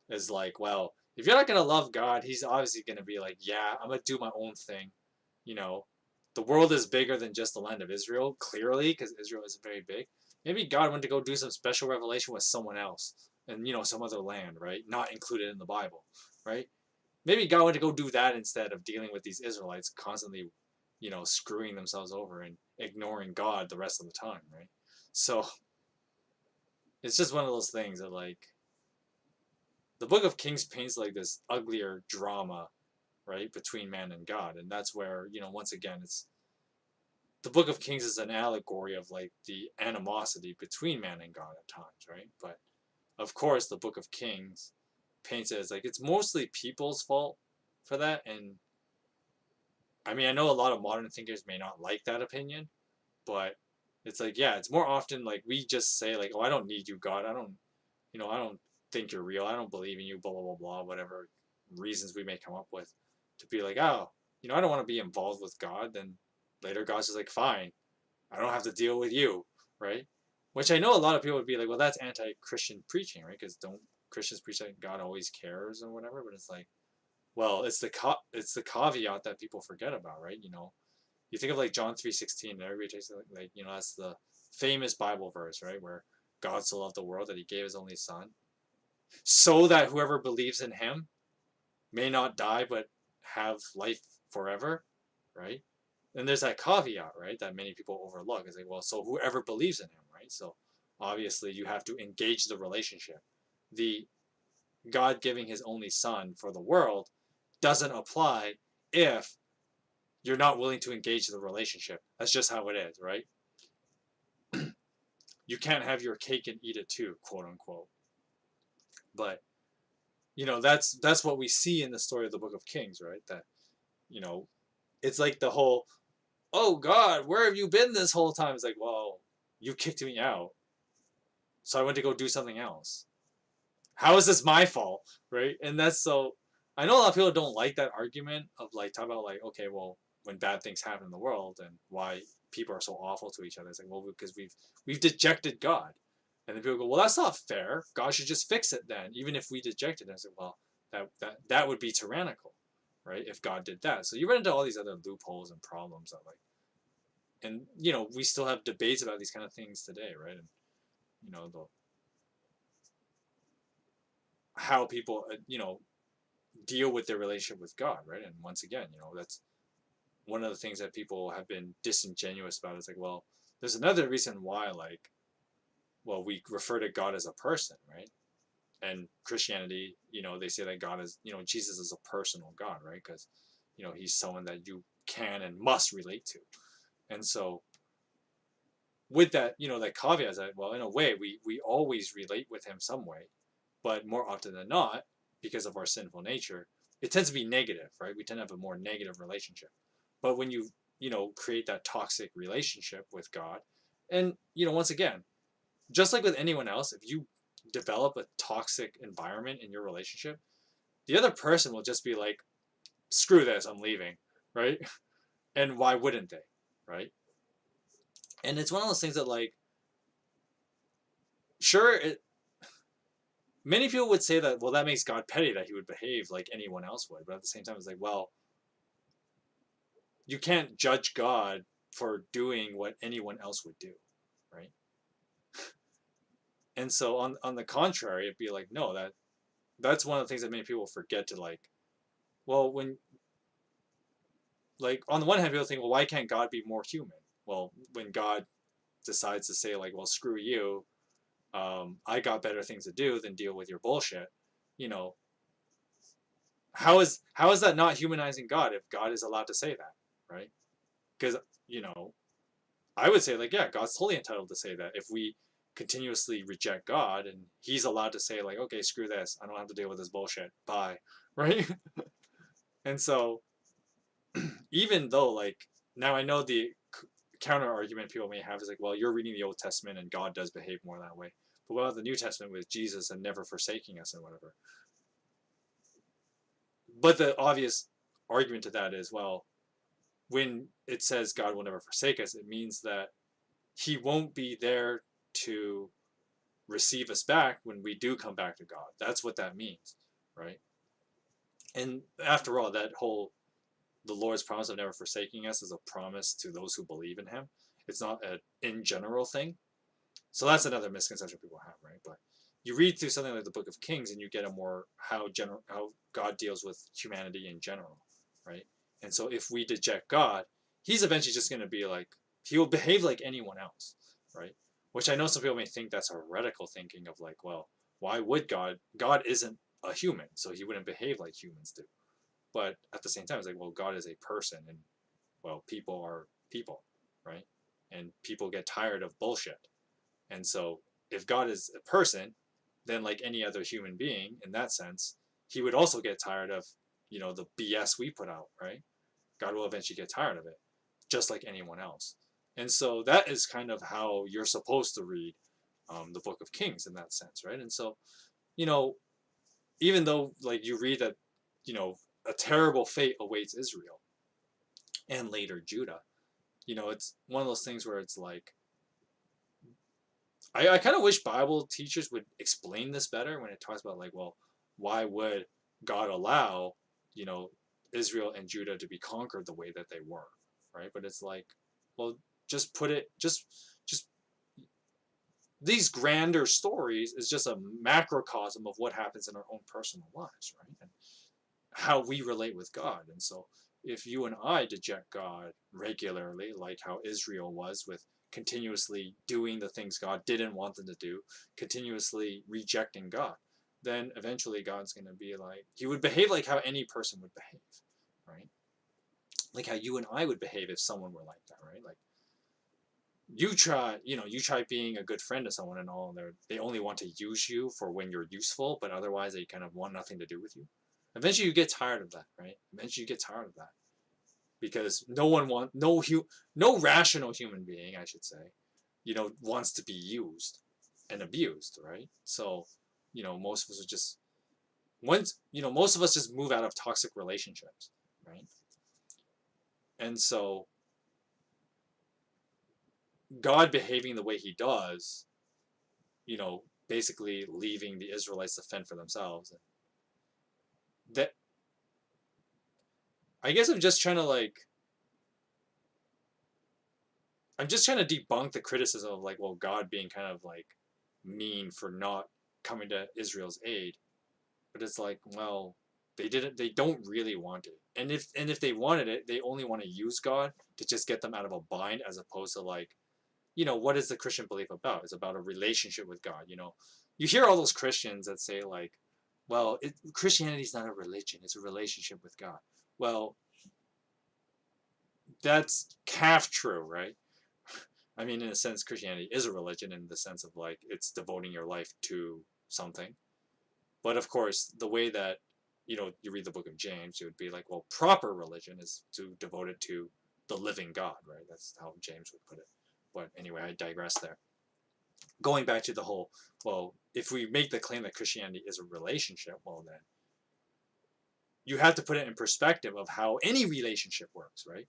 is like, well, if you're not gonna love God, He's obviously gonna be like, yeah, I'm gonna do my own thing. The world is bigger than just the land of Israel, clearly, because Israel is very big. Maybe God went to go do some special revelation with someone else, and some other land, right? Not included in the Bible, right? Maybe God went to go do that instead of dealing with these Israelites constantly, screwing themselves over and ignoring God the rest of the time, right? So it's just one of those things that, like, the Book of Kings paints, like, this uglier drama, right, between man and God, and that's where, once again, it's the Book of Kings is an allegory of, like, the animosity between man and God at times, right? But of course, the Book of Kings paints it as, like, it's mostly people's fault for that. And I mean, I know a lot of modern thinkers may not like that opinion, But it's like, yeah, it's more often like we just say like, oh, I don't need you, God. I don't think you're real. I don't believe in you, blah, blah, blah, blah, whatever reasons we may come up with to be like, oh, I don't want to be involved with God. Then later God's just like, fine, I don't have to deal with you, right? Which I know a lot of people would be like, well, that's anti-Christian preaching, right? Because don't Christians preach that God always cares or whatever? But it's like, well, it's the caveat that people forget about, right? You think of like John 3:16, and everybody takes it like that's the famous Bible verse, right? Where God so loved the world that He gave His only Son, so that whoever believes in Him may not die but have life forever, right? And there's that caveat, right, that many people overlook. It's like, well, so whoever believes in Him, right? So obviously you have to engage the relationship. The God giving His only Son for the world doesn't apply if you're not willing to engage the relationship. That's just how it is, right? You can't have your cake and eat it too, quote unquote. But that's what we see in the story of the Book of Kings, right? That you know, it's like the whole, oh God, where have you been this whole time? It's like, well, you kicked me out, so I went to go do something else. How is this my fault, right? And that's so. I know a lot of people don't like that argument of like talk about like, okay, well, when bad things happen in the world and why people are so awful to each other. It's like, well, because we've dejected God, and then people go, well, that's not fair. God should just fix it then, even if we dejected. And I said, well, that would be tyrannical, right? If God did that, so you run into all these other loopholes and problems that like, and we still have debates about these kind of things today, right? And the how people deal with their relationship with God, right? And once again, that's one of the things that people have been disingenuous about. It's like, well, there's another reason why, like, well, we refer to God as a person, right? And Christianity, they say that God is, Jesus is a personal God, right? Because, He's someone that you can and must relate to. And so, with that, that caveat is that, well, in a way, we always relate with Him some way, but more often than not, because of our sinful nature, it tends to be negative, right? We tend to have a more negative relationship. But when you create that toxic relationship with God, and once again, just like with anyone else, if you develop a toxic environment in your relationship, the other person will just be like, screw this, I'm leaving, right? And why wouldn't they, right? And it's one of those things that like, sure, many people would say that, well, that makes God petty that He would behave like anyone else would, but at the same time, it's like, well, you can't judge God for doing what anyone else would do, right? And so on the contrary, it'd be like, no, that's one of the things that many people forget to like. Well, when like on the one hand, people think, well, why can't God be more human? Well, when God decides to say like, well, screw you, I got better things to do than deal with your bullshit. You know, how is that not humanizing God if God is allowed to say that, right? Because you know, I would say like, yeah, God's totally entitled to say that if we continuously reject God and He's allowed to say like, okay, screw this, I don't have to deal with this bullshit, bye, right? And so even though like now I know the counter argument people may have is like, well, you're reading the Old Testament and God does behave more that way, but what about the New Testament with Jesus and never forsaking us and whatever? But the obvious argument to that is, well, when it says God will never forsake us, it means that He won't be there to receive us back when we do come back to God. That's what that means, right? And after all, that whole the Lord's promise of never forsaking us is a promise to those who believe in Him. It's not an in general thing. So that's another misconception people have, right? But you read through something like the Book of Kings and you get a more how God deals with humanity in general, right? And so if we deject God, He's eventually just going to be like He will behave like anyone else, right? Which I know some people may think that's heretical thinking of like, well, why would God? God isn't a human, so He wouldn't behave like humans do. But at the same time, it's like, well, God is a person, and well, people are people, right? And people get tired of bullshit. And so if God is a person, then like any other human being in that sense, He would also get tired of, the BS we put out, right? God will eventually get tired of it, just like anyone else. And so that is kind of how you're supposed to read the Book of Kings in that sense, right? And so, you know, even though like you read that, you know, a terrible fate awaits Israel and later Judah, you know, it's one of those things where it's like, I kind of wish Bible teachers would explain this better when it talks about like, well, why would God allow, you know, Israel and Judah to be conquered the way that they were, right? But it's like, well, just put it, just these grander stories is just a macrocosm of what happens in our own personal lives, right? And how we relate with God. And so if you and I deject God regularly, like how Israel was with continuously doing the things God didn't want them to do, continuously rejecting God, then eventually God's going to be like, he would behave like how any person would behave, right? Like how you and I would behave if someone were like that, right? Like you try being a good friend to someone and all, and they only want to use you for when you're useful, but otherwise they kind of want nothing to do with you. Eventually you get tired of that, right? Eventually you get tired of that because no rational human being, I should say, you know, wants to be used and abused, right? So, you know, most of us are just most of us just move out of toxic relationships, right? And so God behaving the way he does, you know, basically leaving the Israelites to fend for themselves. That I guess I'm just trying to debunk the criticism of like, well, God being kind of like mean for not coming to Israel's aid. But it's like, well, they don't really want it. And if they wanted it, they only want to use God to just get them out of a bind as opposed to like, you know, what is the Christian belief about? It's about a relationship with God, you know. You hear all those Christians that say like, well, Christianity is not a religion, it's a relationship with God. Well, that's half true, right? I mean, in a sense, Christianity is a religion in the sense of like it's devoting your life to something. But of course, the way that you read the book of James, you would be like, well, proper religion is to devote it to the living God, right? That's how James would put it. But anyway, I digress there. Going back to the whole, well, if we make the claim that Christianity is a relationship, well, then you have to put it in perspective of how any relationship works, right?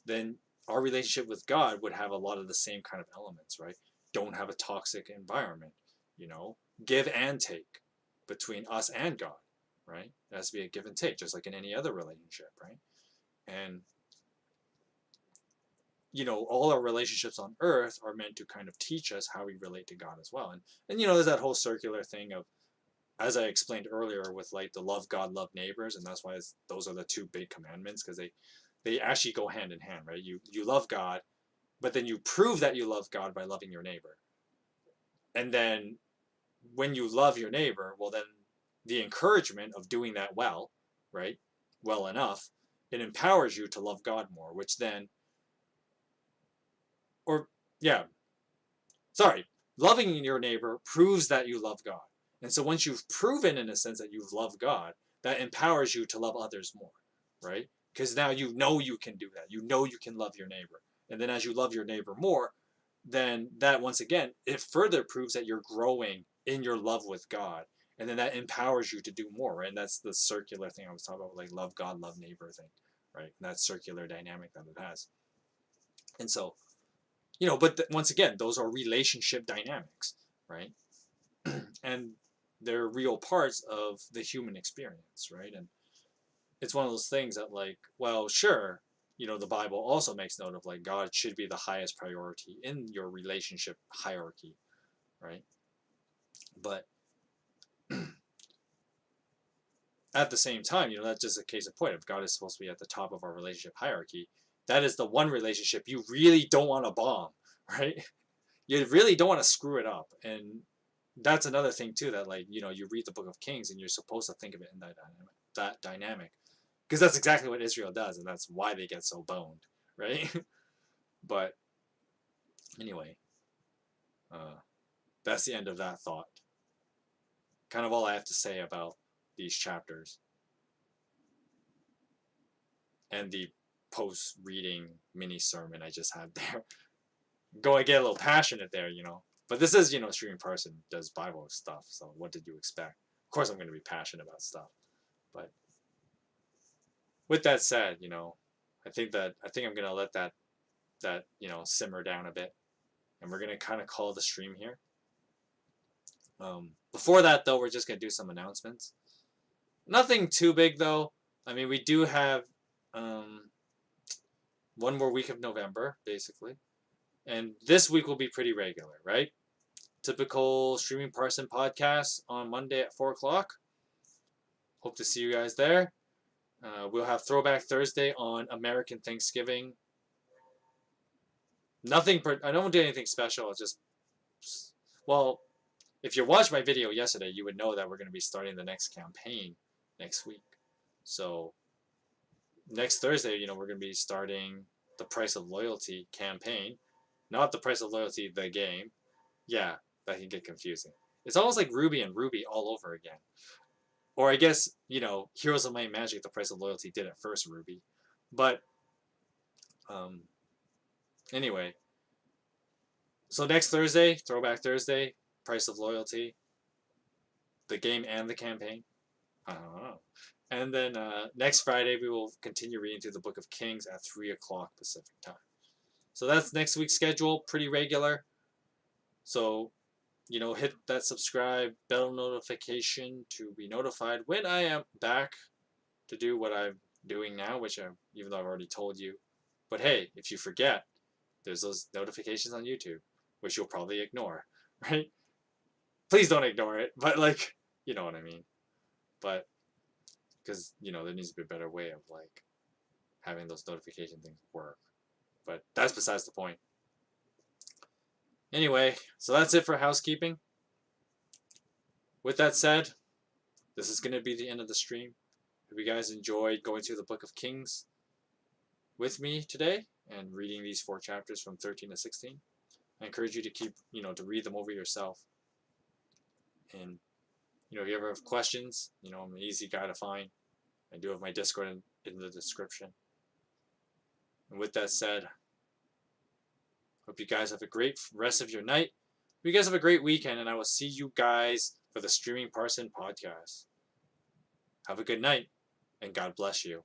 Then our relationship with God would have a lot of the same kind of elements, right? Don't have a toxic environment, you know, give and take between us and God, right? It has to be a give and take, just like in any other relationship, right? And all our relationships on earth are meant to kind of teach us how we relate to God as well. And there's that whole circular thing of, as I explained earlier, with like the love God, love neighbors, and that's why those are the two big commandments, because they actually go hand in hand, right? You love God, but then you prove that you love God by loving your neighbor. And then when you love your neighbor, well, then the encouragement of doing that well, right? Well enough, it empowers you to love God more, which then, or yeah, sorry, loving your neighbor proves that you love God. And so once you've proven in a sense that you've loved God, that empowers you to love others more, right? Because now you know you can do that. You know you can love your neighbor. And then as you love your neighbor more, then that once again, it further proves that you're growing in your love with God. And then that empowers you to do more, right? And that's the circular thing I was talking about, like love God, love neighbor thing, right? And that circular dynamic that it has. And so, but once again, those are relationship dynamics, right? And they're real parts of the human experience, right? And it's one of those things that, like, well, sure, the Bible also makes note of like God should be the highest priority in your relationship hierarchy, right? But at the same time, that's just a case in point. If God is supposed to be at the top of our relationship hierarchy, that is the one relationship you really don't want to bomb, right? You really don't want to screw it up. And that's another thing too, that like, you read the book of Kings and you're supposed to think of it in that dynamic. Because that's exactly what Israel does, and that's why they get so boned, right? But anyway, uh, that's the end of that thought. Kind of all I have to say about these chapters and the post reading mini sermon I just had there. go and get a little passionate there, you know. But this is, you know, streaming Parson does Bible stuff, so what did you expect? Of course, I'm going to be passionate about stuff. But with that said, you know, I think I'm going to let that you know simmer down a bit, and we're going to kind of call the stream here. Before that, though, we're just going to do some announcements. Nothing too big, though. I mean, we do have one more week of November, basically. And this week will be pretty regular, right? Typical Streaming Parson podcast on Monday at 4 o'clock. Hope to see you guys there. We'll have Throwback Thursday on American Thanksgiving. I don't do anything special. Well, if you watched my video yesterday, you would know that we're going to be starting the next campaign next week. So next Thursday, you know, we're going to be starting the Price of Loyalty campaign. Not the Price of Loyalty, the game. Yeah, that can get confusing. It's almost like Ruby and Ruby all over again. Or I guess, you know, Heroes of Might and Magic, the Price of Loyalty did it first, Ruby. But, anyway. So next Thursday, Throwback Thursday, Price of Loyalty, the game and the campaign. I don't know. And then next Friday, we will continue reading through the Book of Kings at 3 o'clock Pacific time. So that's next week's schedule, pretty regular. So, you know, hit that subscribe bell notification to be notified when I am back to do what I'm doing now, even though I've already told you. But hey, if you forget, there's those notifications on YouTube, which you'll probably ignore, right? Please don't ignore it, but like, you know what I mean. But, because, you know, there needs to be a better way of like having those notification things work. But that's besides the point. Anyway, so that's it for housekeeping. With that said, this is going to be the end of the stream. Hope you guys enjoyed going through the Book of Kings with me today and reading these 4 chapters from 13 to 16. I encourage you to keep, you know, to read them over yourself. And, you know, if you ever have questions, you know, I'm an easy guy to find. I do have my Discord in the description. And with that said, hope you guys have a great rest of your night. Hope you guys have a great weekend, and I will see you guys for the Streaming Parson podcast. Have a good night, and God bless you.